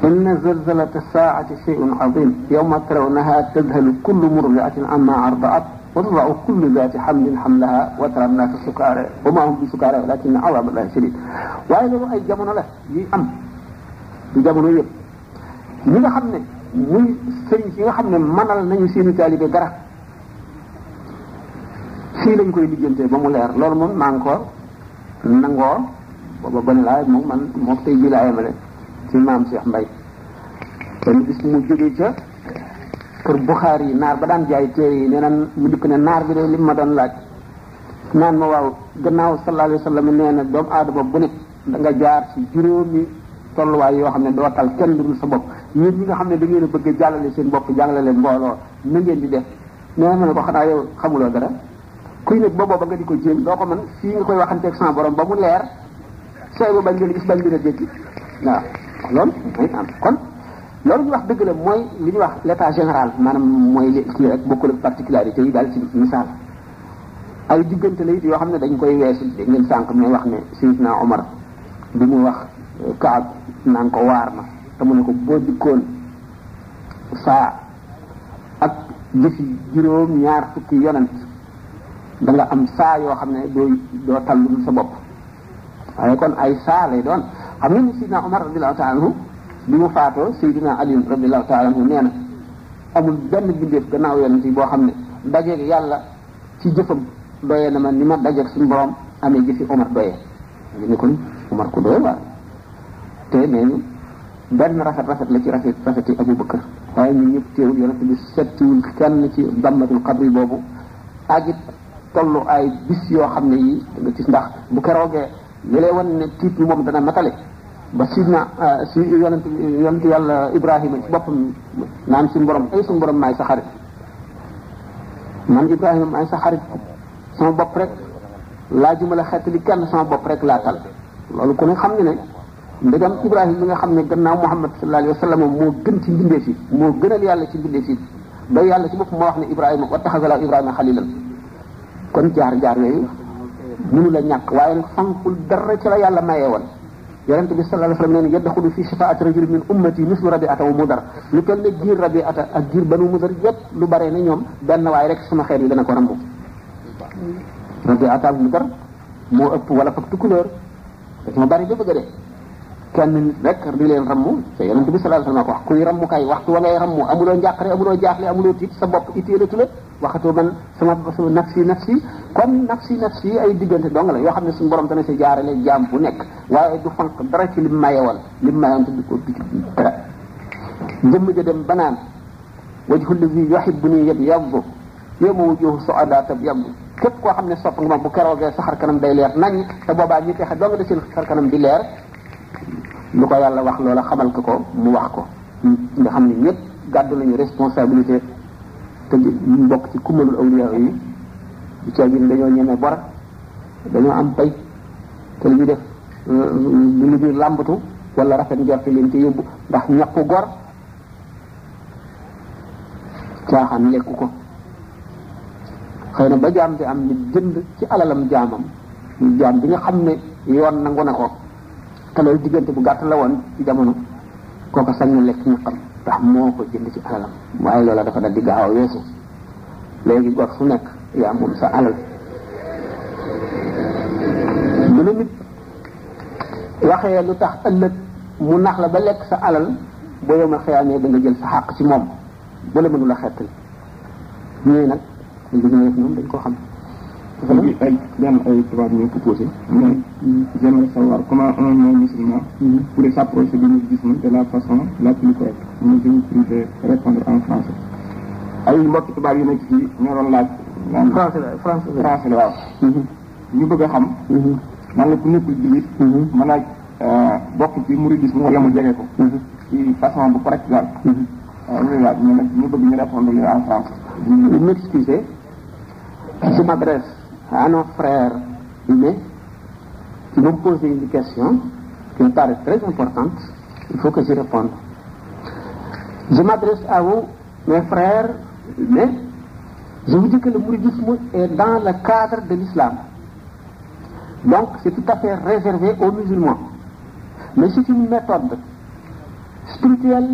inna zalzalata as-saa'ati shay'un 'aziim yawma tarawnahaa tadhalu kullu murdi'atin 'ammaa arda'at wa tada'u kullu dhaati hamlin hamlahaa wa tara an-naasa sukaaraa wa maa hum bi sukaaraa walaakinna 'adhaaba Allaahi shadiid waaye loolu ay jamono la yuy am du jamono yëpp ñi nga xam ne muy sëriñ si nga xam ne manal nañu seeni taalibe dara fii lañ koy lijjantee ba mu leer loolu moom maa ngi ko nangoo booba bane laa moom man moo tey ji laa yemale ci maam Cheikh Mbaye benn bis mu jógee ca kër Buxaari yi naar ba daan jaay téere yi nee na mu dikk ne naar bi de li ma doon laaj naan ma waaw gannaaw sallallahu alayhi wa sallam nee na doomu aadama bu ne da nga jaar ci juróomi tolluwaay yoo xam ne doo tal kenn dul sa bopp yéen ñi nga xam ne da ngeen a bëgg a jàllale seen bopp jàllale mbooloo na ngeen di def nee na ma ne ko xanaa yow xamuloo dara kuy nag ba booba nga di ko jéem doo ko mën fii nga koy waxanteeg sama borom ba mu leer sooy ba bañ leen gis bañ leen a dégg waaw loolu mooy am kon loolu ñu wax dëgg la mooy li ñuy wax l'état général maanaam mooy li kii rek bokkul ak particularité yi daal ci misaal ay diggante la it yoo xam ne dañ koy weesu dégg ngeen sànq may wax ne Seydina Omar bi mu wax Kaab naan ko waar ma te mu ne ko boo dikkoon saa ak jëfi juróom ñaar fukki yonent da nga am saa yoo xam ne doo tallul sa bopp waaye kon ay saa lay doon xam nga ni Seydina Omar radiyallahu ta'ala anhu bi mu faatoo Seydina Ali radiyallahu ta'ala anhu nee na amul benn bindeef gannaaw yonent yi boo xam ne dajeeg yàlla ci jëfam doyee na ma ni ma dajeeg suñu borom amee jëfi Omar doyee ñu ne kon Omar ko doyee waaw te nee ñu benn rafet la ci rafeti Abu Bakar waaye ñun ñëpp teewul yonent bi settiwul kenn ci dammatul xabri boobu ak it tollu ay bis yoo xam ne yi nga gis ndax bu keroogee li lay wan ne tiit bi moom dana matale ba sidna si yonent yàlla Ibrahima ci boppam naan suñu borom maay sa xarit man Ibrahima maay sa xarit sama bopp rek laajuma la xeetali kenn sama bopp rek laa tal loolu ku ne xam ne ndegam Ibrahima bi nga xam ne gannaaw Muhammad sallallahu alayhi wa sallam moo gën ci mbindeef yi moo gënal yàlla ci mbindeef yi ba yàlla ci bopp moo wax ne Ibrahima wattaxaza Ibrahima xalilan kon jaar yooyu mënu la ñàkk waaye nag fankul dara ci la yàlla mayee woon yonent bi sallallahu alayhi wasallam nee na yadxulu fi shafaati rajulin min ummati mislu Rabi'ata wa Mudar lu toll ne giir Rabi'ata ak giir Banu Mudar yépp lu bare ne ñoom benn waay rek sama xeet yi dana ko rambu Rabi'ata ak Mudar moo ëpp wala fak tukulóor dañoo bari ba bëgg a dee kenn nit rek di leen rammu te yonent bi sallallahu alayhi wasallam ko wax kuy rammu kay waxtu wa ngay rammu amuloo njàqare amuloo jaaxle amuloo tiit sa bopp itteelatu la waxatoo man sama nafsi kon nafsi ay diggante dong la yoo xam ne suñu borom dana si jaarale jaam bu nekk waaye du fanq dara ci lim mayewoon lim mayoon te du ko dara jëmm ja dem banaan wajhu allazi yuhibbuni yabyaddu yawma wujuhu su'ada tabyaddu képp koo xam ne sopp nga ma bu keroogee sa xar kanam day leer nañ te boobaa ñi texe dong da seen xar kanam di leer lu ko yàlla wax loola xamal ko mu wax ko nga xam ne ñëpp gàddu nañu responsabilité te ñu bokk ci kumalul awliya yi du caa gi dañoo ñeme bor dañoo am pay te lu ñu def lu ñu làmbatu wala rafet njorte leen ci yóbbu ndax ñàkku gor caaxaan lekku ko xëy na ba jaam bi am ni jënd ci alalam jaamam jaam bi nga xam ne yoon nangu na ko te loolu diggante bu gàtt la woon ci jamono kooku sañ na lekk ñaqam ndax moo ko jënd ci alalam waaye loola dafa dal di gaaw a weesu léegi gor su nekk yaa moom sa alal bu la nit waxee lu tax ëllëg mu nax la ba lekk sa alal boo yow ma xëyaanee da nga jël sa xàq ci moom bu la mënula xettali ñooy nag li ñu def ñoom dañ koo xam ay tubaab ñoo ko posé mais j'aimerais savoir comment un non-musulman pourrait s'approcher du mouridisme de la façon la plus correcte. Nous je vous prie de répondre en français. ay mbokki tubaab yu nekk fii ñoo doon laaj. français la waaw. ñu bëgg a xam. nan la ku nekkul jullit. mën a bokk ci mouridisme wala mu jege ko. ci façon bu correcte daal. waaw loolu laaj ñu bëgg ñu répondre en français. Vous m'excusez, je m'adresse à nos frères humains qui m'ont posé une question qui me paraît très importante. Il faut que j'y réponde. Je m'adresse à vous, mes frères humains. Je vous dis que le mouridisme est dans le cadre de l'islam. Donc, c'est tout à fait réservé aux musulmans. Mais c'est une méthode spirituelle.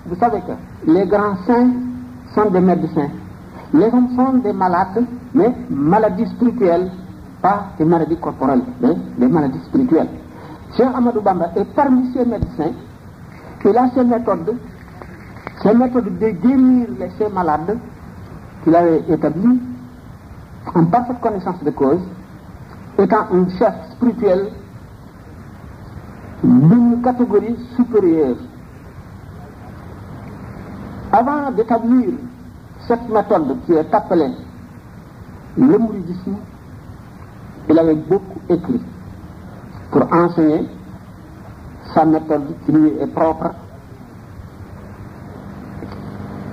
Vous savez que les grands saints sont des médecins. Les hommes sont des malades, mais maladies spirituelles, pas des maladies corporelles, mais des maladies spirituelles. Cheikh Ahmadou Bamba est parmi ces médecins. Il a ces méthodes de guérir ces malades qu'il avait établies en parfaite connaissance de cause, étant un chef spirituel d'une catégorie supérieure. Avant d'établir cette méthode qui est appelée le mouridisme, il avait beaucoup écrit pour enseigner sa méthode qui lui est propre,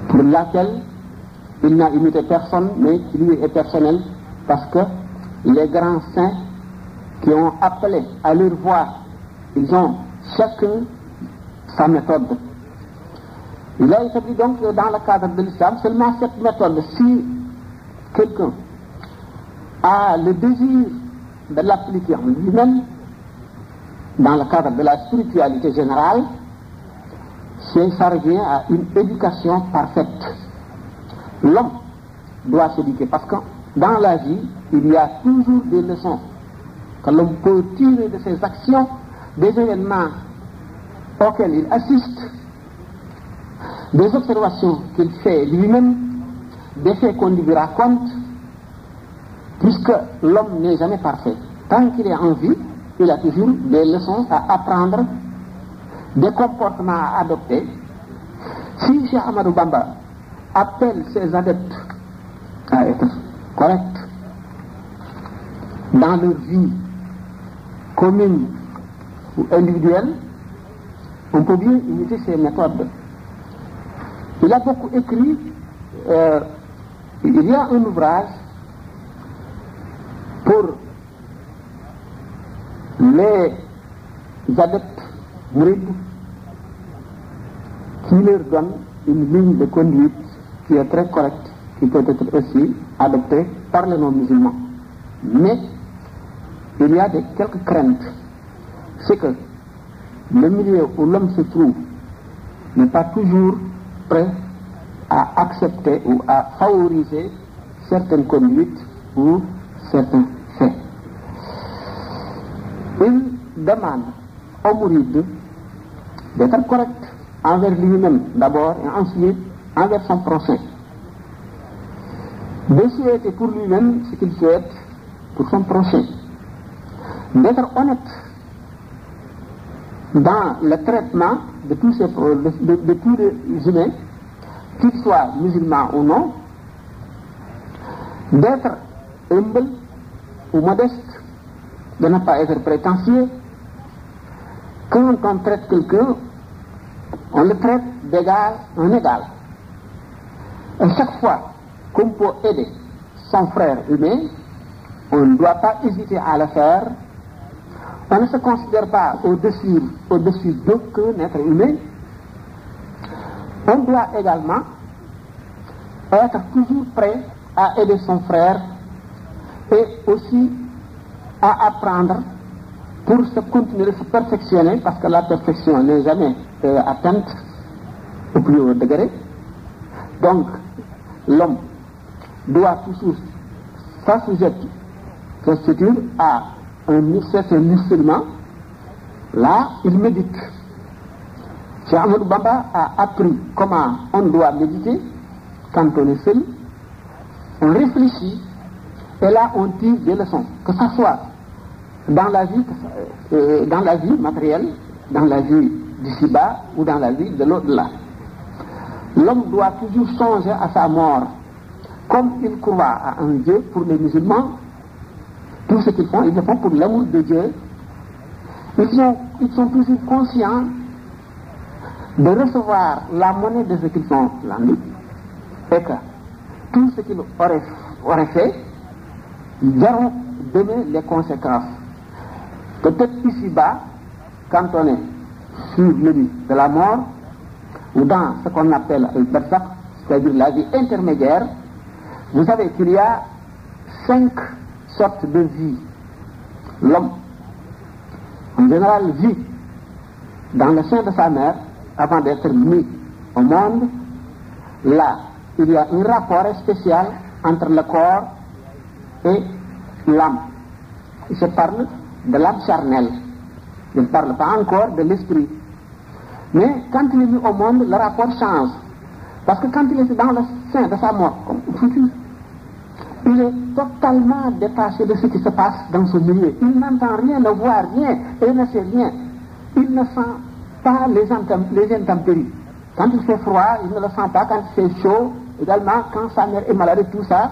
pour laquelle il n'a imité personne, mais qui lui est personnelle, parce que les grands saints qui ont appelé à leur voix, ils ont chacun sa méthode. Il a établi donc dans le cadre de l'islam seulement cette méthode. Si quelqu'un a le désir de l'appliquer en lui-même, dans le cadre de la spiritualité générale, ça revient à une éducation parfaite. L'homme doit s'éduquer parce que dans la vie, il y a toujours des leçons que l'homme peut tirer de ses actions, des événements auxquels il assiste, des observations qu'il fait lui-même, des faits qu'on lui raconte, puisque l'homme n'est jamais parfait. Tant qu'il est en vie, il a toujours des leçons à apprendre, des comportements à adopter. Si Cheikh Ahmadou Bamba appelle ses adeptes à être corrects dans leur vie commune ou individuelle, on peut bien imiter ses méthodes. Il a beaucoup écrit, il y a un ouvrage pour les adeptes mourides qui leur donne une ligne de conduite qui est très correcte, qui peut être aussi adoptée par les non-musulmans. Mais il y a quelques craintes. C'est que le milieu où l'homme se trouve n'est pas toujours prêt à accepter ou à favoriser certaines conduites ou certains faits. Il demande au mouride d'être correct envers lui-même d'abord et ensuite envers son prochain. De souhaiter pour lui-même ce qu'il souhaite pour son prochain. D'être honnête dans le traitement de tous les humains, qu'ils soient musulmans ou non, d'être humble ou modeste, de ne pas être prétentieux. Quand on traite quelqu'un, on le traite d'égal en égal. Et chaque fois qu'on peut aider son frère humain, on ne doit pas hésiter à le faire. On ne se considère pas au-dessus d'aucun être humain. On doit également être toujours prêt à aider son frère et aussi à apprendre pour se continuer de se perfectionner, parce que la perfection n'est jamais atteinte au plus haut degré. Donc, l'homme doit toujours s'assujettir à un certain musulman. Là, il médite. Cheikh Ahmadou Bamba a appris comment on doit méditer quand on est seul. On réfléchit et là on tire des leçons, que ce soit dans la vie matérielle, dans la vie d'ici-bas ou dans la vie de l'au-delà. L'homme doit toujours songer à sa mort. Comme il croit à un Dieu, pour les musulmans, tout ce qu'ils font, ils le font pour l'amour de Dieu. Ils sont toujours conscients de recevoir la monnaie de ce qu'ils ont planté, et que tout ce qu'ils auraient fait, ils verront demain les conséquences. Peut-être ici-bas, quand on est sur le lit de la mort, ou dans ce qu'on appelle le barzakh, c'est-à-dire la vie intermédiaire, vous savez qu'il y a 5 sortes de vie. L'homme, en général, vit dans le sein de sa mère avant d'être mis au monde. Là, il y a un rapport spécial entre le corps et l'âme. Il se parle de l'âme charnelle. Il ne parle pas encore de l'esprit. Mais quand il est mis au monde, le rapport change. Parce que quand il est dans le sein de sa mort, comme futur, il est totalement détaché de ce qui se passe dans son milieu. Il n'entend rien, ne voit rien et ne sait rien. Il ne sent pas les intempéries. Quand il fait froid, il ne le sent pas. Quand il fait chaud, également, quand sa mère est malade, tout ça,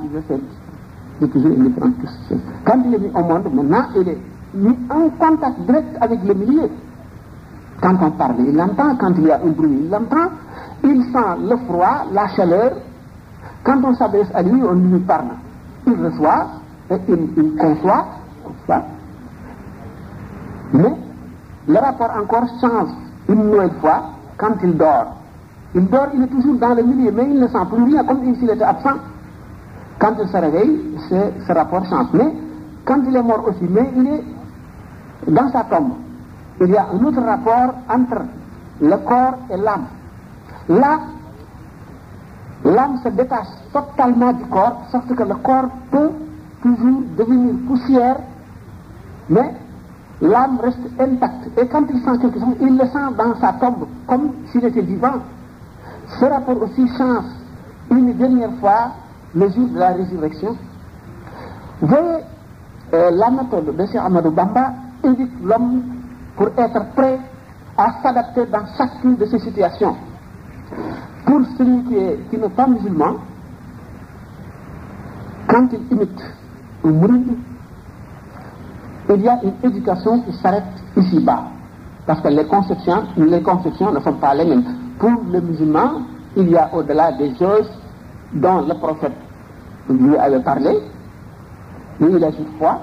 il le fait. Il est toujours indifférent. Quand il est mis au monde, maintenant, il est mis en contact direct avec le milieu. Quand on parle, il l'entend. Quand il y a un bruit, il l'entend. Il sent le froid, la chaleur. Quand on s'adresse à lui, on lui parle. Il reçoit, et il conçoit. Mais le rapport encore change une nouvelle fois quand il dort. Il dort, il est toujours dans le milieu, mais il ne sent plus rien, comme s'il était absent. Quand il se réveille, ce rapport change. Mais quand il est mort aussi, mais il est dans sa tombe. Il y a un autre rapport entre le corps et l'âme. Là, l'âme se détache totalement du corps, sauf que le corps peut toujours devenir poussière, mais l'âme reste intacte. Et quand il sent quelque chose, il le sent dans sa tombe, comme s'il était vivant. Ce rapport aussi change une dernière fois le jour de la résurrection. Vous voyez, la méthode de Cheikh Ahmadou Bamba invite l'homme pour être prêt à s'adapter dans chacune de ces situations. Pour celui qui n'est pas musulman, quand il imite un mouride, il y a une éducation qui s'arrête ici-bas. Parce que les conceptions ne sont pas les mêmes. Pour le musulman, il y a au-delà des choses dont le prophète lui avait parlé, mais il ajoute foi,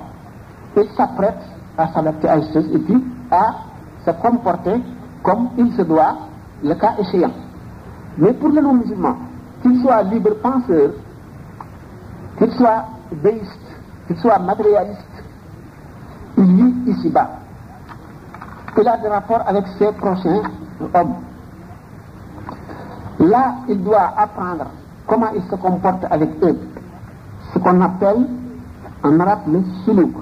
il s'apprête à s'adapter à ces choses et puis à se comporter comme il se doit, le cas échéant. Mais pour le non-musulman, qu'il soit libre penseur, qu'il soit déiste, qu'il soit matérialiste, il vit ici-bas. il a des rapports avec ses prochains hommes. Là, il doit apprendre comment il se comporte avec eux, ce qu'on appelle en arabe le suluk.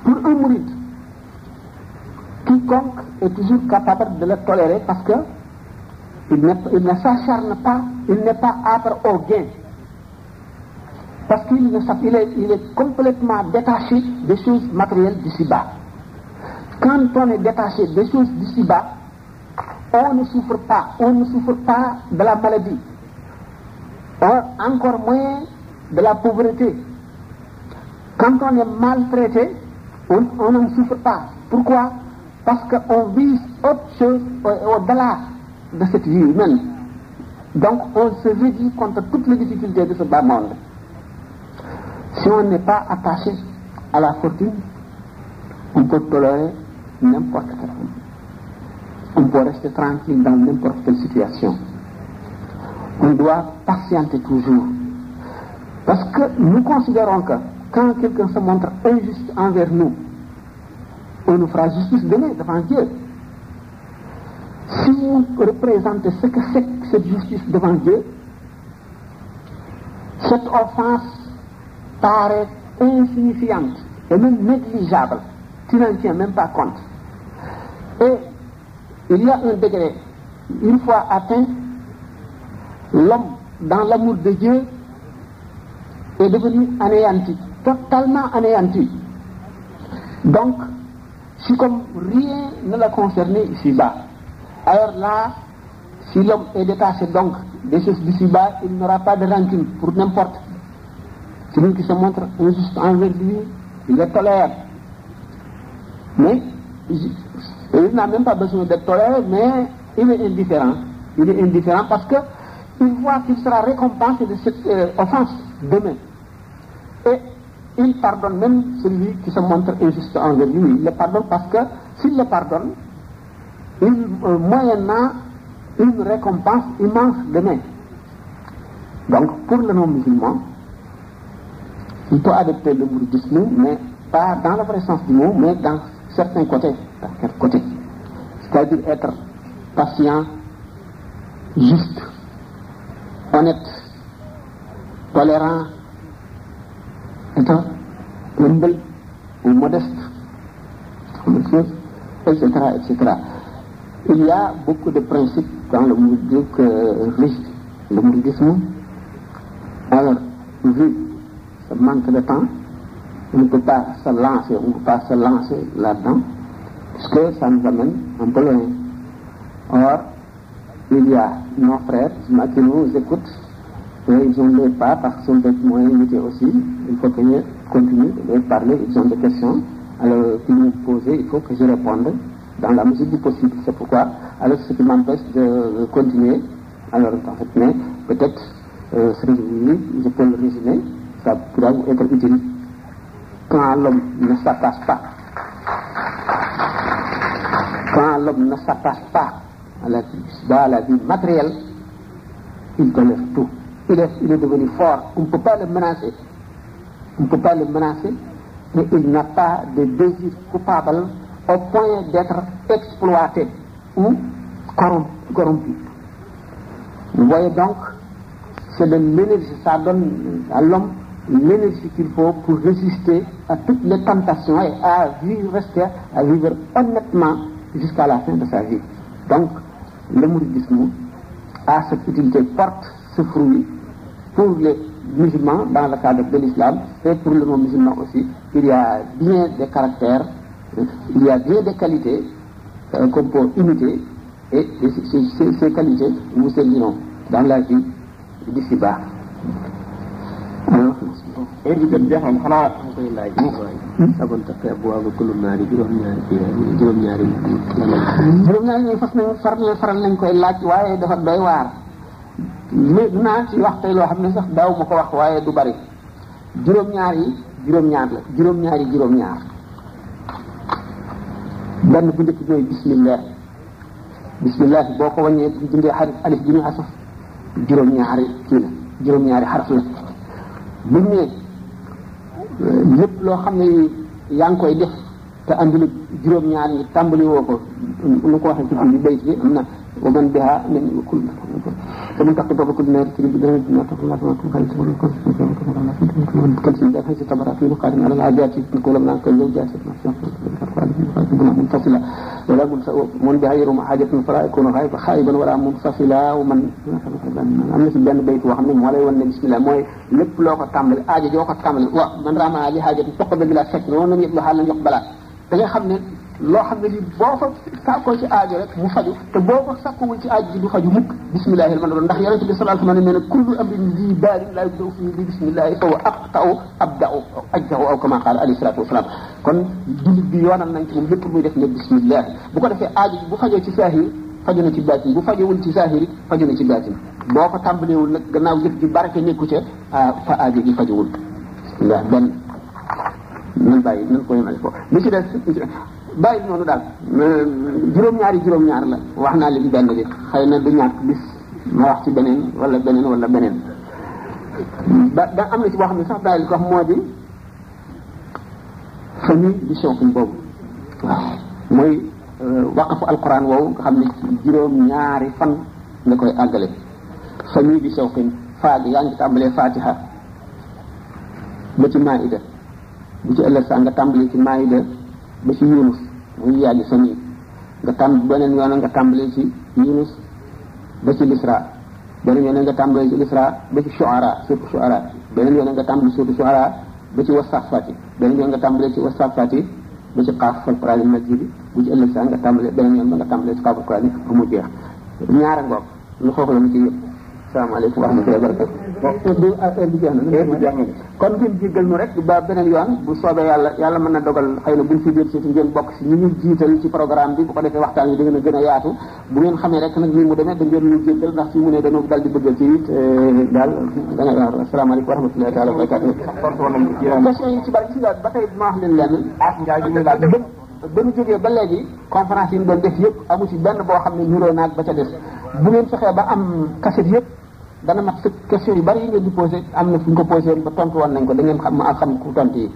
Pour un mouride, quiconque est toujours capable de le tolérer parce que il ne s'acharne pas, il n'est pas âpre au gain. Parce qu'il est complètement détaché des choses matérielles d'ici-bas. Quand on est détaché des choses d'ici-bas, on ne souffre pas de la maladie, encore moins de la pauvreté. Quand on est maltraité, on n'en souffre pas. Pourquoi? Parce qu'on vise autre chose au-delà de cette vie humaine. Donc on se réduit contre toutes les difficultés de ce bas monde. Si on n'est pas attaché à la fortune, on peut tolérer n'importe quelle chose. On peut rester tranquille dans n'importe quelle situation. On doit patienter toujours. Parce que nous considérons que quand quelqu'un se montre injuste envers nous, on nous fera justice demain devant Dieu. Si vous représentez ce que c'est que cette justice devant Dieu, cette offense paraît insignifiante et même négligeable. Tu n'en tiens même pas compte. Et il y a un degré, une fois atteint, l'homme, dans l'amour de Dieu, est devenu anéanti, totalement anéanti. Donc, si comme rien ne l'a concerné ici-bas, alors là, si l'homme est détaché donc des choses d'ici-bas, il n'aura pas de rancune pour n'importe qui. Celui qui se montre injuste envers lui, il le tolère. Mais il n'a même pas besoin d'être toléré, mais il est indifférent. Il est indifférent parce que il voit qu'il sera récompensé de cette offense demain. Et il pardonne même celui qui se montre injuste envers lui. Il le pardonne parce que s'il le pardonne, moyennant une récompense immense demain. Donc pour le non-musulman, il peut adopter le mouridisme, mais pas dans le vrai sens du mot, mais dans certains côtés. Dans quel côté? C'est-à-dire être patient, juste, honnête, tolérant, être humble ou modeste, etc., etc. Il y a beaucoup de principes dans le mouridisme. Alors, vu ce manque de temps, on ne peut pas se lancer là-dedans, puisque ça nous amène un peu loin. Or, il y a nos frères qui nous écoutent, et ils ont les pas parce qu'ils sont des moyens limités aussi. Il faut que je continue de leur parler, ils ont des questions. Alors, qu'ils me posent, il faut que je réponde dans la mesure du possible. C'est pourquoi, alors ce qui m'empêche de continuer, alors en fait, mais peut-être, je peux le résumer, ça pourra vous être utile. Quand l'homme ne s'attache pas, à la vie matérielle, il tolère tout. Il est devenu fort. On ne peut pas le menacer. Mais il n'a pas de désir coupable au point d'être exploité ou corrompu. Vous voyez donc, c'est de l'énergie, ça donne à l'homme l'énergie qu'il faut pour résister à toutes les tentations et à vivre honnêtement jusqu'à la fin de sa vie. Donc, le mouridisme a cette utilité, porte ce fruit pour les musulmans dans le cadre de l'islam et pour les non-musulmans aussi. Il y a bien des caractères, il y a bien des qualités qu'on peut imiter et ces qualités nous serviront dans la vie d'ici-bas. heure bi jot jeexam xanaa koy laaj sabon ta fe bo ak kulum naari juróom-ñaari ñooy faral nañ koy laaj waaye dafa doy waar léegi naa ci wax tey loo xam ne sax daaw ma ko wax waaye du bari juróom-ñaar la juróom-ñaar benn bu njëkk mooy bismillah boo ko wàññee bindee alif bi ñu asaf juróom-ñaari xaraf la buñ ne lépp loo xam ne yaa ngi koy def te andi la juróom-ñaar ñi tàmbali woo ko nu ko waxee ci biir bayt bi am na wa man biha min kul فمن تقي باب كل نار تجد بدنا نتوكل الله سبحانه وتعالى كل شيء ده في تبرع في مقارن على العادات نقول من كل زوجات منفصلة ولا من بغير حاجة فلا يكون غائبا خائبا ولا منفصلا ومن am na ci benn bayt boo xam ne moo lay wan ne bismillah mooy lépp loo ko tàmbali aajo joo ko tàmbali wa man rama li xaajati soq ba bila fekk noonu la yëpp la xaal la jox balaa da ngay xam ne loo xam ne li boo fa sàkkoo ci aajo rek mu faju te boo ko sàkkuwul ci aajo ji du faju mukk bismillahi man doon ndax yonente bi sallallahu alayhi wa sallam nee na kullu amrin zi baalin la yubda'u fihi bi bismillahi fa huwa aqta'u abda'u ajzahu aw kama qaala alayhi salatu wasalaam kon jullit bi yoonal nañ ci moom lépp muy def ne bismillah bu ko defee aajo ji bu fajoo ci saahir faju na ci baatin bu fajowul ci saahir faju na ci baatin boo ko tàmbaleewul nag gannaaw jëf ji barke nekku ca fa aajo ji fajuwul bismillah benn nan bàyyi nan ko yemale foofu li ci des bàyyi noonu daal juróom-ñaar la wax naa leen benn bi xëy na du ñàkk bis ma wax ci beneen wala beneen da am na ci boo xam ne sax daal li ko wax moo di famille di shawqin boobu waaw mooy waqafu alquran woowu nga xam ne juróom-ñaari fan nga koy àggale famille di shawqin faag yaa ngi tàmbalee fatiha ba ci maida bu ci ëllëg sax nga tàmbalee ci maida ba ci yunus muy yàggi sami nga beneen yoon nga tàmbalee ci yunus ba ci lisra beneen yoon nga tàmbalee ci lisra ba ci shuara surtout shuara beneen yoon nga tàmbalee surtout shuara ba ci wasafati beneen yoon nga tàmbalee ci wasafati ba ci qaaf fal qur'an majid bu ci ëllëg sax nga tàmbalee beneen yoon ba nga tàmbalee ci qaaful qur'an ba mu jeex ñaara ngoog lu xoox la mu ci yëpp salaamaaleykum wa rahmatullahi wa barakatuh bi jeex na kon ngeen jéggal nu rek ba beneen yoon bu soobee yàlla mën na dogal xëy na buñ fi biir si ngeen bokk si ñu ñu jiital ci programme bi bu ko defee waxtaan yi da ngeen a gën a yaatu bu ngeen xamee rek nag nii mu demee da ngeen ñu jéggal ndax fi mu ne dañoo dal di bëggal ci it daal dana waaw asalaamaaleykum wa rahmatullahi taala wa barakatuh question yi ci bari ci ba tey ma wax leen lenn ba ñu jógee ba léegi conférence yi ñu doon def yëpp amu ci benn boo xam ne niroo naag ba ca des bu ngeen fexee ba am cassette yëpp dana mat question yu bari yi ngeen di posé am na fu ñu ko posé woon ba tontu woon nañ ko da ngeen xam ku tontu yi